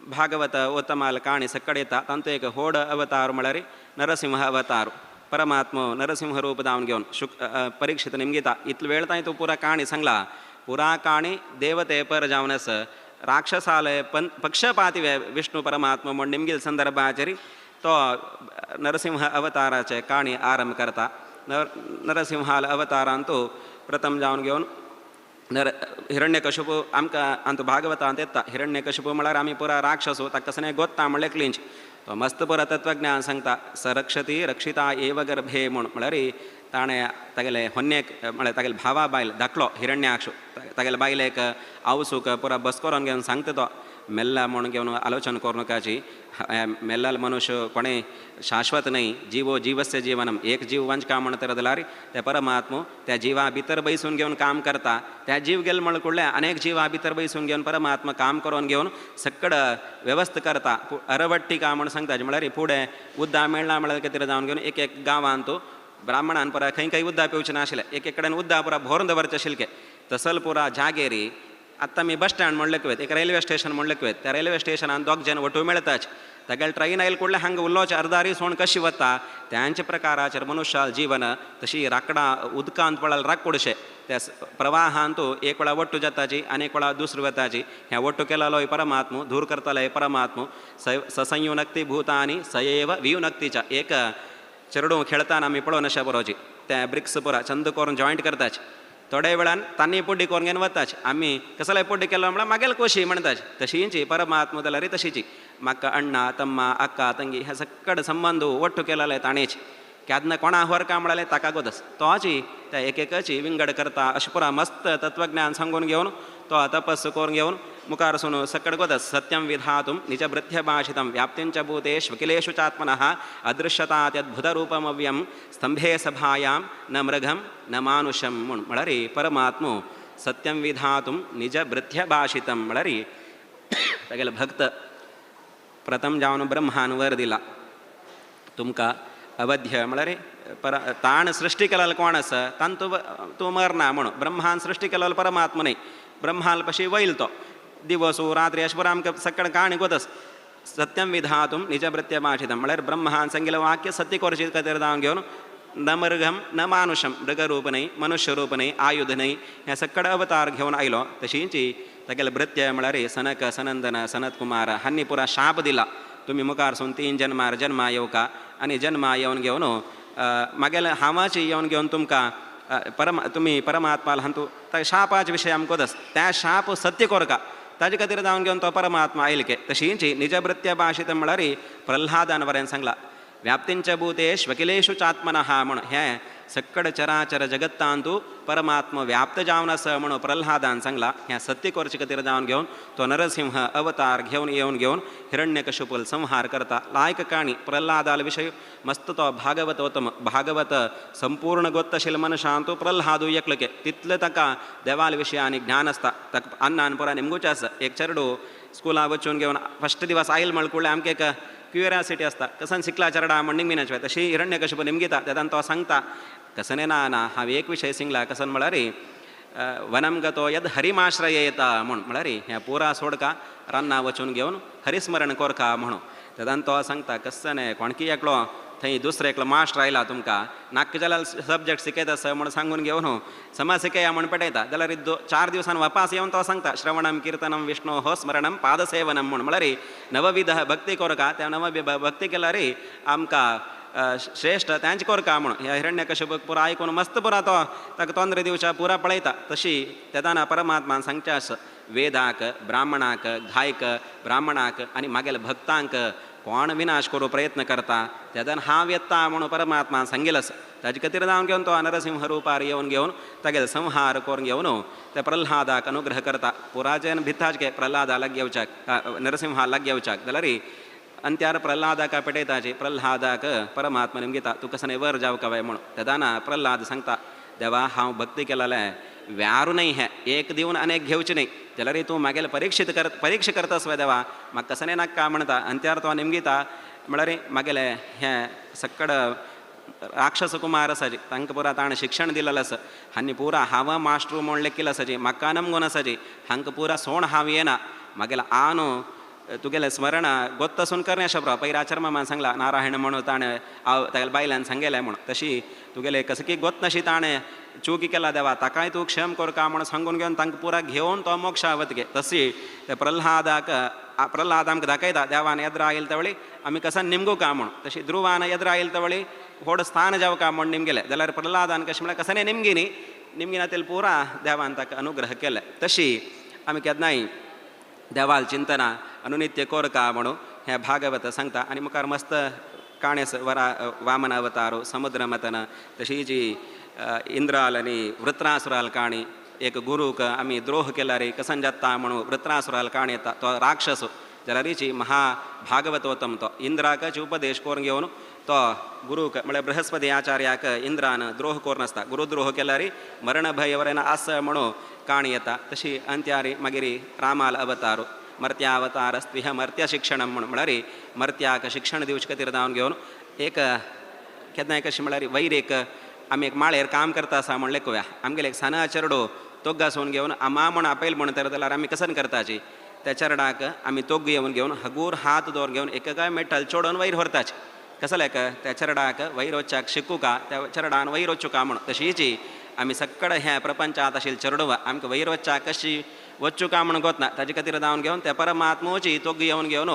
भागवत उत्तमाल काणी सकड येता तांतूं एक व्हड अवतार म्हळ्यार नरसिंह अवतार परमात्मा नरसिंह रूप जावन घेवन परीक्षित निमगिता इतलो वेळ तांणी तूं पुरा काणी सांगला पुरा काणी देवते पर जावन आसा राक्षसालय पक्षपाती विष्णू परमात्मा म्हण निमगेल संदर्भाचेर तो नरसिंह अवताराचे काणी आरंभ करता नरसिंहाल अवतारांतू प्रथम जावन घेवन हिरण्यकशिपू आमकां अंत भागवतांत येता हिरण्यकशिपू म्हळ्यार आमी पुरा राक्षसू ताका कसलें गोत्ता म्हणलें क्लिंच तो मस्त पुरा तत्वज्ञान सांगता सरक्षती रक्षिता एव गर्भे म्हळ्यार ताणें तागेले होन्नेक म्हळ्यार तागेले भावा बायल धाकलो हिरण्याक्ष तागेले बायलेक आवसूक पुरा बस करून घेवन सांगता तो मेल्ला म्हूण घेवन आलोचन करूं नकाची मेल्लाल मनुष्य कोणें शाश्वत न्हय जीवो जीवस्य जीवनम एक जीव वंचका म्हण तर जाल्यार ते परमात्मा त्या जिवा भितर बैसून घेवन काम करता त्या जीव गेले म्हण कुडले अनेक जिवा भितर बैसून घेवन परमात्मा काम करून घेवन सकड वेवस्थ करता अरवट्टिका म्हण सांगता म्हळ्यार फुडें उद्दा मेळना म्हळ्यार खातीर जावन घेवन एक एक गांवांत ब्राह्मणान पुरा खंय खंय उद्दा पिवचे नाशिल्ले एक एक कडेन उद्दा पुरा भरून दवरचे आशिल्ले तसल पुरा जागेरी आत्तां आमी बस स्टँड म्हणलें वयत एक रेल्वे स्टेशन म्हणलें वयत त्या रेल्वे स्टेशनान दोग जन वटू मेळताच तागेले ट्रेन आयले कुडले हांगा उल्लोच अर्दारी सोण कशी वता त्यांचे प्रकाराचेर मनुश्याल जीवन तशी राकडां उदकांत पळाल राक कुडशे त्या प्रवाहांतू एक वेळा वट्टू जाताची आनी वेळा दुसरी वताची हें वट्टू केलेलो परमात्मा धूर करतालो परमात्मा ससंयुनक्ती भूतानी सयैव वियुनक्तीच्या एक चरडू खेळताना आमी पळोवन अशा बरोवची त्या ब्रिक्स पुरा चंद करून जॉयंट करताच थोड्या वेळान तांणी पुड्डी करून घेवन वताच आमी कसलेय पुड्डी केलो म्हळ्यार मागेल खोशी म्हणटाच तशींची परमात्मा जाल्यार तशीची म्हाका अण्णा तम्मा अक्का तंगी हे सकड संबंद वट्टू केलेले ताणेच क्यादनं कोणा वर का म्हणाले ताका गोदस तो हाची त्या एक एकाची विंगड करता अशें पुरा मस्त तत्वज्ञान सांगून घेवन तो तपस्स करून घेवन मुखार वचून सकड गोदस सत्यम विधातुं निजभृत्य भाषितं व्याप्तिंच भूतेषु किलेषु चात्मनः अदृश्यतात्यद्भुतरूपमव्यं स्तंभे सभायां न मृगं न मानुषं म्हूण म्हळ्यार परमात्मो सत्यम विधातुं निजभृत्य भाषितं म्हळ्यार तागेलो भक्त प्रथम जावन ब्रह्मान वर दिला तुमकां अवध्य म्हळ्यार ताण सृश्टी केलेलो कोण आसा तान तूं मरना म्हणून ब्रह्मान सृश्टी केलेलो परमात्मा न्ही ब्रह्माल पशी वयल तो दिवसू रात्री अशें पुरो आमकां सकड काणी गोतस सत्यम विधातुं निजभृत्य भाषितं म्हळ्यार ब्रह्मान सांगिल्लें वाक्य सत्य करचे खातीर जावन घेवन न मृगम न मानुषम मृगरूप न्ही मनुष्य रूप न्ही आयुध न्ही हे सकड अवतार घेवन आयलो तशींची तागेलें भृत्य म्हळ्यार सनक सनंदन सनत कुमार हांणी पुरा शाप दिला तुमी मुखार सून 3 जन्मार जन्मा येवका आनी जन्मा येवन घेवन मागेले हांवाची येवन घेवन तुमकां तुमी परमात्माला हांतू त्या शापाच्या विशय आमकां कोदस त्या शाप सत्य कोरका ताजे खातीर जावन घेवन तो परमात्मा आयलके तशींची निजभृत्य भाषित म्हळ्यार प्रल्हादान वरेन सांगला व्याप्तिंच भूतेषु किलेषु चात्मनः म्हण हें सकड चराचर जगत्तान तूं परमात्मा व्याप्त जावन आसा म्हणून प्रल्हादान सांगला हें सत्य करचे खातीर जावन घेवन तो नरसिंह अवतार घेवन येवन घेवन हिरण्यकशिपूल संहार करता लायक काणी प्रल्हादाल विशय मस्त तो भागवत वतम भागवत संपूर्ण गोत्तशील मनशान तूं प्रल्हादू एकलके तितले ताका देवाल विशयांनी ज्ञान आसता ताका अन्नान पुरा निमगुचे आसा एक चेडू स्कुला वचून घेवन फस्ट दिवस आयल म्हळ्ळें आमकां एक क्युरियासिटी आसता कसन शिकला चरडा म्हण निमगिनाचे तशी हिरण्यकशिपू निमगिता तेदान तो सांगता कसने ना हांव एक विशय सांगला कसन म्हळ्यार वनम गतो यद हरिमाश्रयेता म्हळ्यार हें पुरा सोडका रान्ना वचून घेवन हरिस्मरण कोरका म्हणून तेदान तो सांगता कसने कोणकी एकलो थंय दुसरो एकलो मास्टर आयला तुमकां नाका जाल्यार सब्जेक्ट शिकयता आसा म्हूण सांगून घेवन समाज शिकया म्हूण पेटयता जाल्यार 4 दिवसान वापास येवन तो सांगता श्रवणम कीर्तनम विष्णो हो स्मरणम पादसेवनम म्हूण म्हळ्यार नवविध भक्ती कोरका त्या नवविध भक्ती केल्यार आमकां श्रेष्ठ तांचे कोरका म्हूण ह्या हिरण्यकशिपूक पुरो आयकून मस्त पुरा तो ताका तोंदरे दिवच्या पुरा पळयता तशी तेदाना परमात्मान सांगचें आसा वेदाक ब्राह्मणाक घायक ब्राह्मणाक आनी मागेल भक्तांक कोण विनाश करूं प्रयत्न करता तेदान हांव येता म्हणून परमात्मान सांगिल्लें आसा ताजे खातीर जावन घेवन तो नरसिंह रुपार येवन घेवन तागेलो संहार करून घेवन त्या प्रल्हादाक अनुग्रह करता पुराचेन भिताचे प्रल्हादा लाग घेवच्याक नरसिंहा लाग घेवच्याक जाल्यार अंत्यार प्रल्हादाक पेटयताचे प्रल्हादाक परमात्मा निमगिता तूं कसने वर जावका काय म्हणून तेदाना प्रल्हाद सांगता देवा हांव भक्ती केलेलें व्यारू न्ही हें एक दिवन अनेक घेवचें न्ही जाल्यार तूं मागेलें परीक्षा करतास वे देवा म्हाका कसने नाका म्हणटा अंत्यार तो निमगिता म्हळ्यार मागेलें हें सकड राक्षस कुमार आसा जी तांकां पुरा ताणें शिक्षण दिलेलें आसा हांणी पुरा हांव मास्टर म्हूण लेखिल्लें आसा जी म्हाका नमगून आसा जी हांकां पुरा सोण हांव येना मागेलें आनू तुगेलें स्मरण गोत्तसून करणे शब्द पयरा आचर्मान सांगला नारायण म्हणून ताणें तागेल्या बायलान सांगलें म्हूण तशी तुगेलें कसं की गोत नशी ताणें चूक केला देवा ताकाय तूं क्षम करका म्हूण सांगून घेवन तांकां पुरा घेवन तो मोक्षा वतके तशी ते प्रल्हाद आमकां दाखयता देवान येद्र आयले ते वेळी आमी कसन निमगुका म्हूण तशी ध्रुवान येद्र आयले ते वेळी व्हड स्थान जावका म्हूण निमगेलें जाल्यार प्रल्हादान कशें म्हळ्यार कसने निमगिनी निमगिनातील पुरा देवान ताका अनुग्रह केले तशी आमी केन्नाय देवाल चिंतना अनुनित्य कोरका म्हणून हें भागवत सांगता आनी मुखार मस्त काणे वामन अवतारो समुद्र मतन तशी जी इंद्राल आनी वृत्रासुराल काणी एक गुरूक आमी द्रोह केला रे कसन जाता म्हणून वृत्रासुराल काणी येता तो राक्षस जाल्यार हिची महाभागवत वतम तो इंद्राकाचे उपदेश करून घेवन तो गुरूक म्हळ्यार बृहस्पती आचार्याक इंद्रान द्रोह करून आसता गुरुद्रोह केल्यार मरण भय एवरेना आस म्हणून काणी येता तशी अंत्यारी मागीर रामाल अवतारो मर्त्यावतार स्त्रिह मर्त्य शिक्षणम म्हणून म्हळ्यार मर्त्याक शिक्षण दिवचे खातीर जावन घेवन एक केन्नाय कशें म्हळ्यार वयर एक आमी एक माळेर काम करता आसा म्हण लेखुया आमगेले एक साना चेडो तोग्गासून घेवन आमा म्हूण आपयल म्हणून तर जाल्यार आमी कसन करताची त्या चेडणाक आमी तोग्ग येवन घेवन हगूर हात दवर घेवन एकाय मेटल चोडोवन वयर व्हरताचे कसं लायक त्या चेडणाक वयर वचपाक शिकूं का त्या चेडणान वयर वचूं का म्हणून तशीची आमी सक्कड हें प्रपंचांत आशिल्ले चेडवा आमकां वयर वचपाक कशी वचूं का म्हणून गोतना ताजे खातीर जावन घेवन त्या परमात्मोची तोग्ग येवन घेवन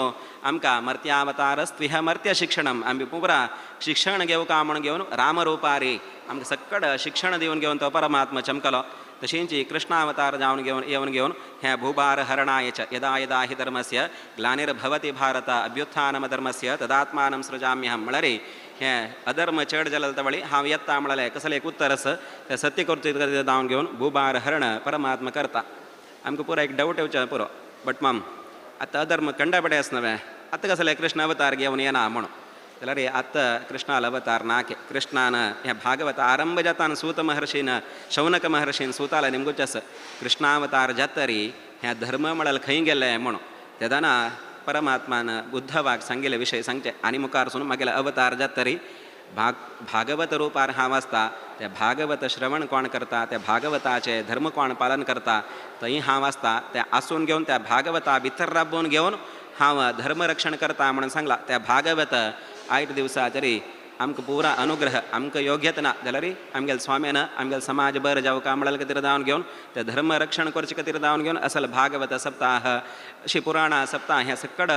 आमकां मर्त्यावतारस त्विह मर्त्य शिक्षणम आमी पुरा शिक्षण घेवं का म्हणून घेवन रामरुपारी आमकां सक्कड शिक्षण दिवन घेवन तो परमात्मा चमकलो तशींची कृष्णावतार जावन घेवन ह्या भूभार हरणाय च यदा यदा हि धर्मस्य ग्लानिर्भवति भारत अभ्युत्थानमधर्मस्य तदात्मानं सृजाम्यहं म्हळ्यारी हें अधर्म चड जालें तवळी हांव येता म्हळ्यार कसलें एक उत्तरस तें सत्य करता जावन घेवन भूभार हरण परमात्मा करता आमकां पुरो एक डावट येवचो पुरो बट माम आतां अधर्म कंडापडे आस नवे आतां कसले कृष्ण अवतार घेवन येना म्हणून जाल्यार आतां कृष्णाल अवतार नाके कृष्णान ह्या भागवत आरंभ जातान सूत महर्षीन शौनक महर्षीन सुताला निमगुचस कृष्णावतार जातरी ह्या धर्म म्हळ्यार खंय गेले म्हणून तेदाना परमात्मान बुद्धवाक सांगिल्ले विशय सांगचे आनी मुखारसून मागेले अवतार जातरी भागवत रुपार हांव आसता ते भागवत श्रवण कोण करता त्या भागवताचे धर्म कोण पालन करता थंय हांव आसता ते आसून घेवन त्या भागवता भितर राबून घेवन हांव धर्मरक्षण करता म्हणून सांगला त्या भागवत आयट दिवसा तरी आमकां पुरा अनुग्रह आमकां योग्यता ना जाल्यार आमगेले स्वाम्यान आमगेले समाज बरें जावं म्हळ्यार खातीर जावन घेवन ते धर्म रक्षण करचे खातीर जावन घेवन असल भागवत सप्ताह अशी पुराणां सप्ताह हें सकड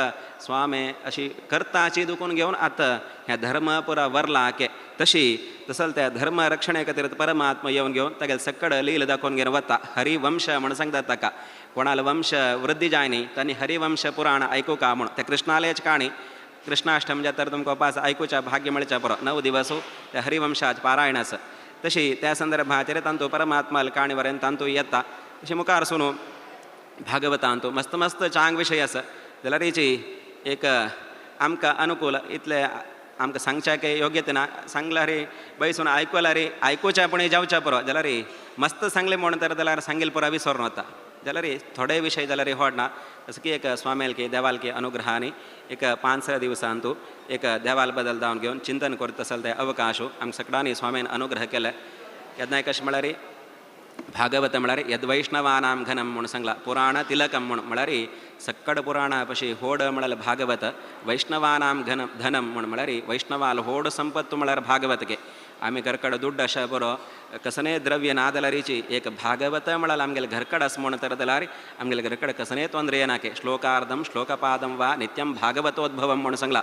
स्वामी अशी करताची दुखून घेवन आतां हें धर्म पुरा वरला के तशी तसल त्या धर्म रक्षणे खातीर परमात्मा येवन घेवन तागेले सकड लील दाखोवन घेवन वता हरिवंश म्हणून सांगतात ताका कोणाल वंश वृद्धी जाय न्ही तांणी हरिवंश पुराण आयकुका म्हूण ते कृष्णालयाची काणी कृष्णाष्टमी जाल्यार तुमकां उपास आयकुच्या भाग्य मेळच्या पुरो 9 दिवस त्या हरिवंशाचें पारायण आसा तशी त्या संदर्भाचेर तांतू परमात्मा काणी वरेन तांतू येता तशी मुखार सुनू भागवतांतू मस्त मस्त चांग विशय आसा जाल्यार हेची एक आमकां अनुकूल इतले आमकां सांगचे योग्यता ना सांगल्यार बैसून आयकल्यार आयकुच्या पुणे जावच्या पुरो जाल्यार मस्त सांगले म्हणून तर जाल्यार सांगिल्ले पुरा विसरून वता जाल्यार थोडे विशय जाल्यार व्हडना जसं की एक स्वामेल की देवाल की अनुग्रहानी एक 5-6 दिवसांतू एक देवाल बदल जावन घेवन चिंतन करता आसले ते अवकाश आमकां सगळ्यांनी स्वामीन अनुग्रह केले येदनाय कशें म्हळ्यार भागवत म्हळ्यार यद्वैष्णवानां घनम म्हणून सांगला पुराण तिलकम म्हणून म्हळ्यार सक्कड पुराणा पशी होड म्हळ्यार भागवत वैष्णवानां धनम म्हणून म्हळ्यार वैष्णवाल होड संपत्तू म्हळ्यार भागवत गे आमी घरकड दुड्ड अशें बरो कसने द्रव्य ना जाल्यारीची एक भागवत म्हळ्यार आमगेले घरकड आस म्हणून तर जाल्यार आमगेले घरकड कसने तोंदरे येनाके श्लोकार्धम श्लोकपादम वा नित्यम भागवतोद्भवम म्हणून सांगला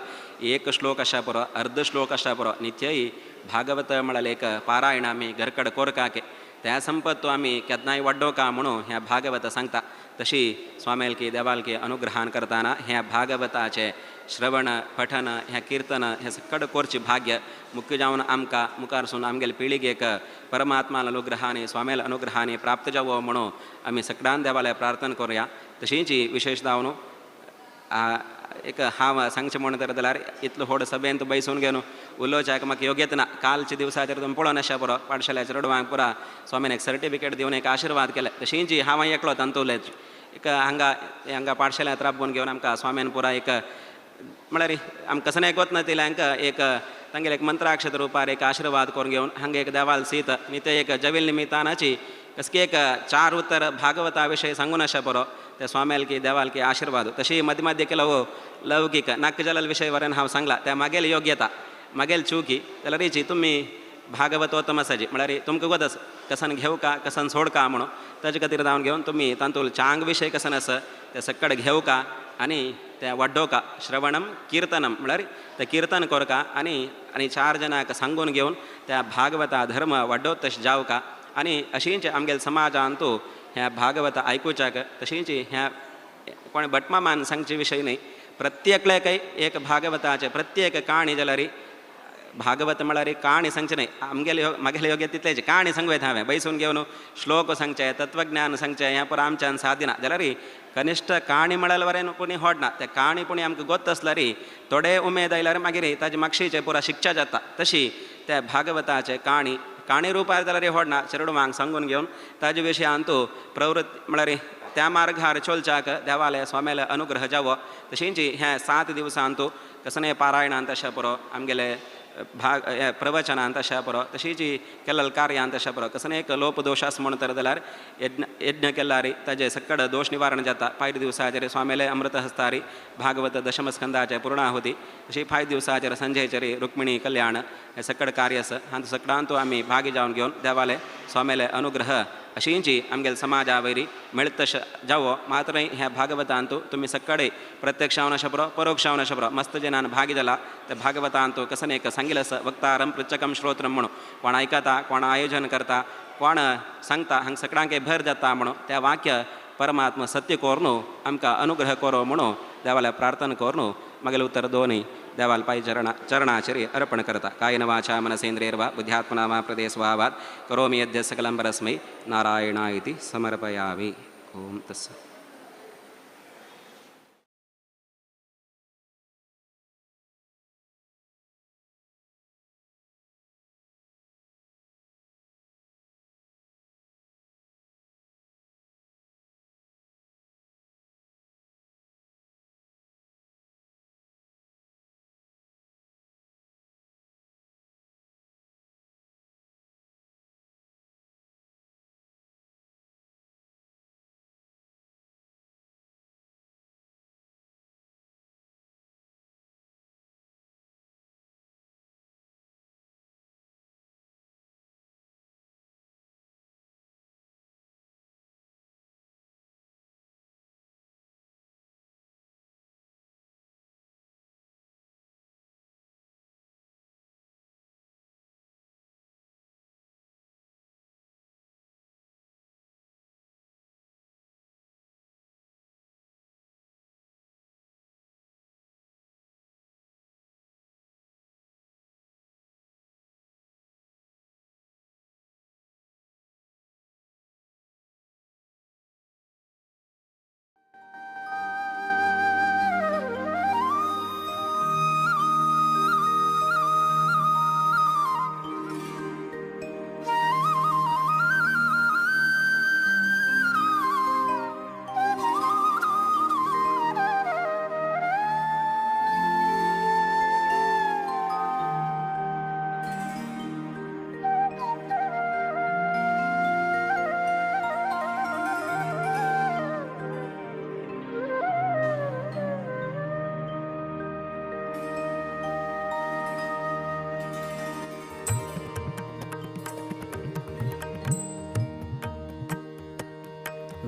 एक श्लोक अशा पुरो अर्ध श्लोक अशा पुरो नित्यय भागवत म्हळ्यार एक पारायण आमी घरकड कोरकाके त्या संपत्तो आमी केदनाय वड्डोका म्हणून ह्या भागवत सांगता तशी स्वामेल की देवाल की अनुग्रहान करताना ह्या भागवताचे श्रवण पठन ह्या कीर्तन हे सकड कोरची भाग्य मुख्य जावन आमकां मुखारसून आमगेले पिळगेक परमात्मान अनुग्रहाने स्वामेल अनुग्रहाने प्राप्त जावो म्हणून आमी सगळ्यान देवालय प्रार्थना करूया तशीची विशेष जावन एक हांव सांगचें म्हणून तर जाल्यार इतलो व्हड सभेंत बैसून घेवन उलोवच्याक म्हाका योग्यता ना कालच्या दिवसाचेर तुमी पळोवन आसा पुरो पाठशाल्याच्या रडवांक पुरा स्वामीन एक सर्टिफिकेट दिवन एक आशिर्वाद केले तशींची हांव एकलो तांतुलेच एक हांगा पाठशाल्यात राबून घेवन आमकां स्वामीन पुरा एक म्हळ्यार आमकां कसं एक वतना तिला हांकां एक तांगेले एक मंत्राक्षर रुपार एक आशिर्वाद करून घेवन हांगा एक देवाल सीत न्ही ते एक जवेल निमित्तानाची कसकी एक 4 उत्तर भागवता विशय सांगून आसा पुरो ते स्वामेल की देवाल की आशिर्वाद तशी मध्य मध्य केलो हो लौकिक नाकजलाल विशय वरेन हांव सांगला त्या मागेली योग्यता मागेल चुकी जाल्यार हेची तुमी भागवतोत्तम आसाची म्हळ्यार तुमकां वदस कसन घेवका कसन सोडका म्हणून ताजे खातीर जावन घेवन तुमी तांतूंत चांग विशय कसन आसा ते सकड घेवका आनी ते वड्डोका श्रवणम कीर्तनम म्हळ्यार ते कीर्तन करका आनी 4 जणांक सांगून घेवन त्या भागवता धर्म वड्डोत तशें जावका आनी अशींच आमगेल्या समाजांतू ह्या भागवत आयकुच्याक तशींच ह्या कोण भटमामान सांगचे विशय न्ही प्रत्येकल्याकय एक भागवताचे प्रत्येक काणी जाल्यार भागवत म्हळ्यार काणी सांगचे न्ही आमगेले म्हागेले योग्य तितलेच काणी सांगवेत हांवें बैसून घेवन श्लोक सांगचे तत्वज्ञान सांगचे हें पुरो आमच्यान सादिना जाल्यार कनिश्ट काणी म्हळ्यार वरेन पुणी व्हडना त्या काणी पुणी आमकां गोत आसल्यार थोडे उमेद आयल्यार मागीर ताजे मागशीचे पुरा शिक्षा जाता तशी त्या भागवताचे काणी रुपार जाल्यार व्हडना चेडवांक सांगून घेवन ताजे विशयांतू प्रवृत्ती म्हळ्यार त्या मार्गार चलच्याक देवालय स्वामेल अनुग्रह जावो तशींच ह्या 7 दिवसांतू कसने पारायणांत अशें पुरो आमगेले प्रवचनांत अशें पुरो तशींच केल्लें कार्यांत अशें पुरो कसने एक लोप दोश आसा म्हणून तर जाल्यार यज्ञ केल्यार ताजे सकड दोश निवारण जाता 5 दिवसाचेर स्वामेले अमृत हस्तारी भागवत दशमस्कंदाचे पूर्णाहुती तशी 5 दिवसाचेर संजयचेर रुक्मिणी कल्याण हे सकड कार्य आसा हांतू सगळ्यांतू आमी भागी जावन घेवन देवालय स्वामेले अनुग्रह अशींची आमगेल्या समाजा वयरी मेळत तशें जावो मात्र ह्या भागवतांतू तुमी सकाळी प्रत्यक्ष हांव अशें पुरो परोक्ष हांव अशें पुरो मस्त जनान भागी जाला त्या भागवतांतू कसं एक सांगिल्लें आसा वक्तारम पृच्छकम श्रोत्रम म्हणून कोण आयकता कोण आयोजन करता कोण सांगता हांग सगळ्यांक भर जाता म्हणून त्या वाक्य परमात्मा सत्य कोरनु आमकां अनुग्रह करो म्हणून देवाला प्रार्थना कोरनु मागील उत्तर दोनूय देवाल पाय चरणाचरी अर्पण करता कायेन वाचा मनसेन्द्रियर्वा बुद्ध्यात्मना वा प्रदेशभावात् करोमि यद्य सकलं परस्मै नारायणाय इति समर्पयामि। ओम तस्सत्।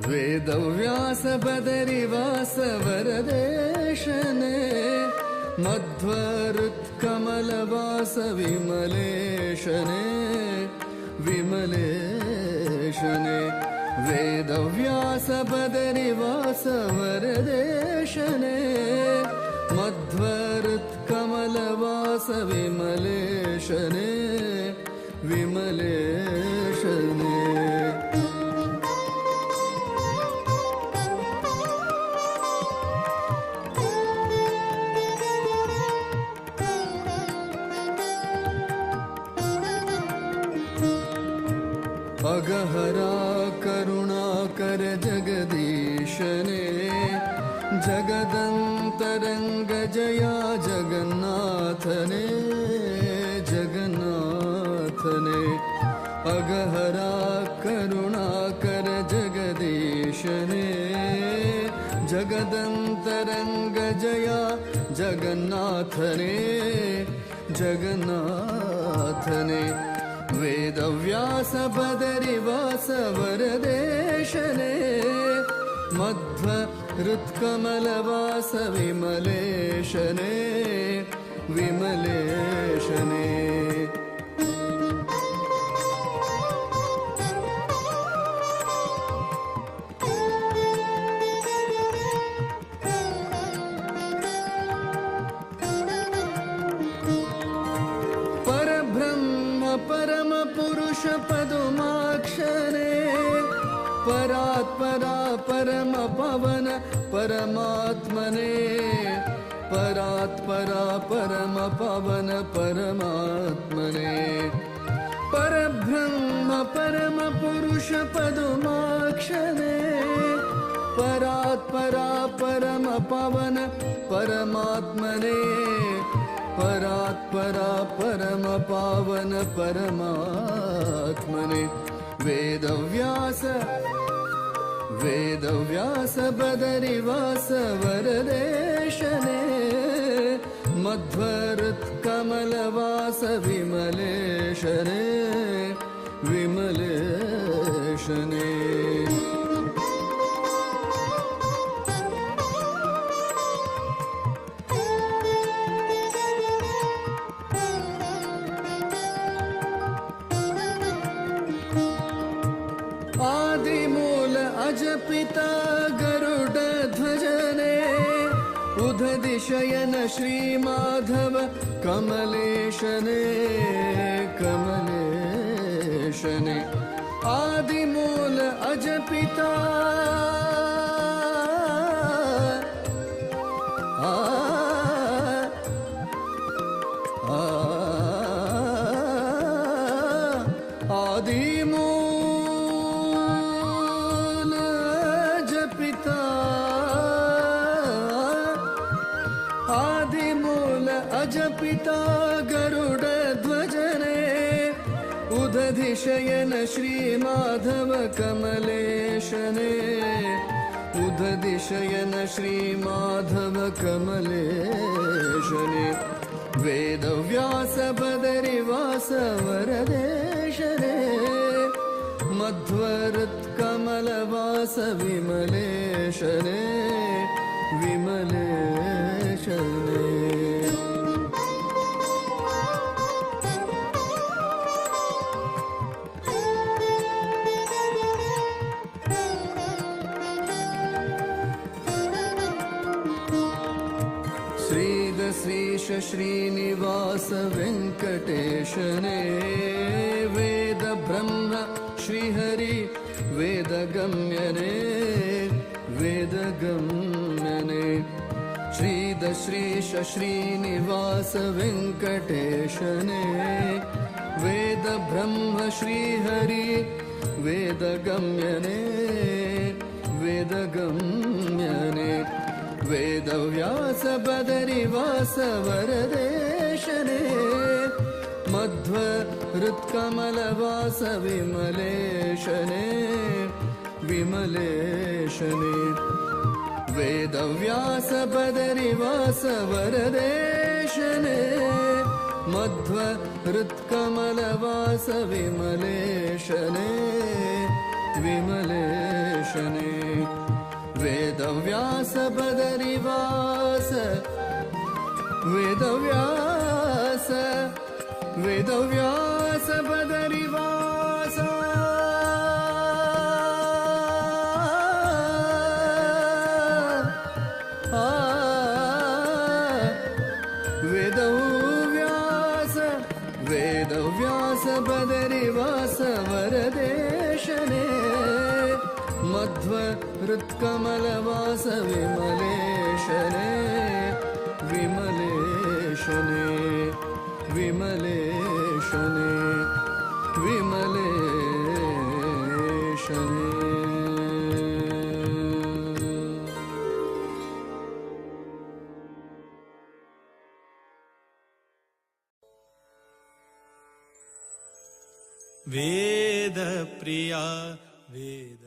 वेदव्यास बदरिवास वरदेशने मध्वरुत्कमलवास विमलेशने विमलेशने वेदव्यास बदरिवास वरदेशने मध्वरुत्कमलवास विमलेशने विमलेशने अगहरा करुणाकर जगदीशने जगदन्तरङ्ग जया जगन्नाथने जगन्नाथने अगहरा करुणाकर जगदीशने जगदन्तरङ्ग जया जगन्नाथने जगन्नाथने वेदव्यास बदरिवास वरदेशने मध्वरुत्कमलवास विमलेशने विमलेशने परम पुरुष पदुमाक्षरे परात्परा परम पवन परमात्मने परात्परा परम पवन परमात्मने परब्रह्म परम पुरुष पदुमाक्षरे परात्परा परम पवन परमात्मने परात्परा परम पावन परमात्मने वेदव्यास वेदव्यास बदरिवास वरदेशने मध्वरुत्कमलवास विमलेशने विमलेशने अजपिता गरुडध्वजने उदधिशयन श्रीमाधव कमलेशने कमलेशने आदिमूल अजपिता आदिमूल अजपिता आदिमूल अजपिता गरुडध्वजने उदधिशयन श्रीमाधव कमलेशने उदधिशयन श्रीमाधव कमलेशने वेदव्यास बदरिवास वरदेशने मध्वरुत्कमलवास विमलेशने विमलेशने श्रीश श्रीनिवास वेंकटेशने वेद ब्रह्म श्रीहरि वेदगम्यने वेदगम्यने श्रीश श्रीनिवास वेंकटेशने वेद ब्रह्म श्रीहरि वेदगम्यने वेदगम्यने वेदव्यास बदरिवास वरदेशने मध्वरुत्कमलवास विमलेशने विमलेशने वेदव्यास बदरिवास वरदेशने मध्वरुत्कमलवास विमलेशने विमलेशने वेदव्यास बदरिवास वेदव्यास वेदव्यास बदरिवास वेदव्यास वेदव्यास बदरिवास वरदेशने मध्वरुत्कमलवास विमलेशने विमलेशने विमलेशने विमलेशने वेद प्रिया वेद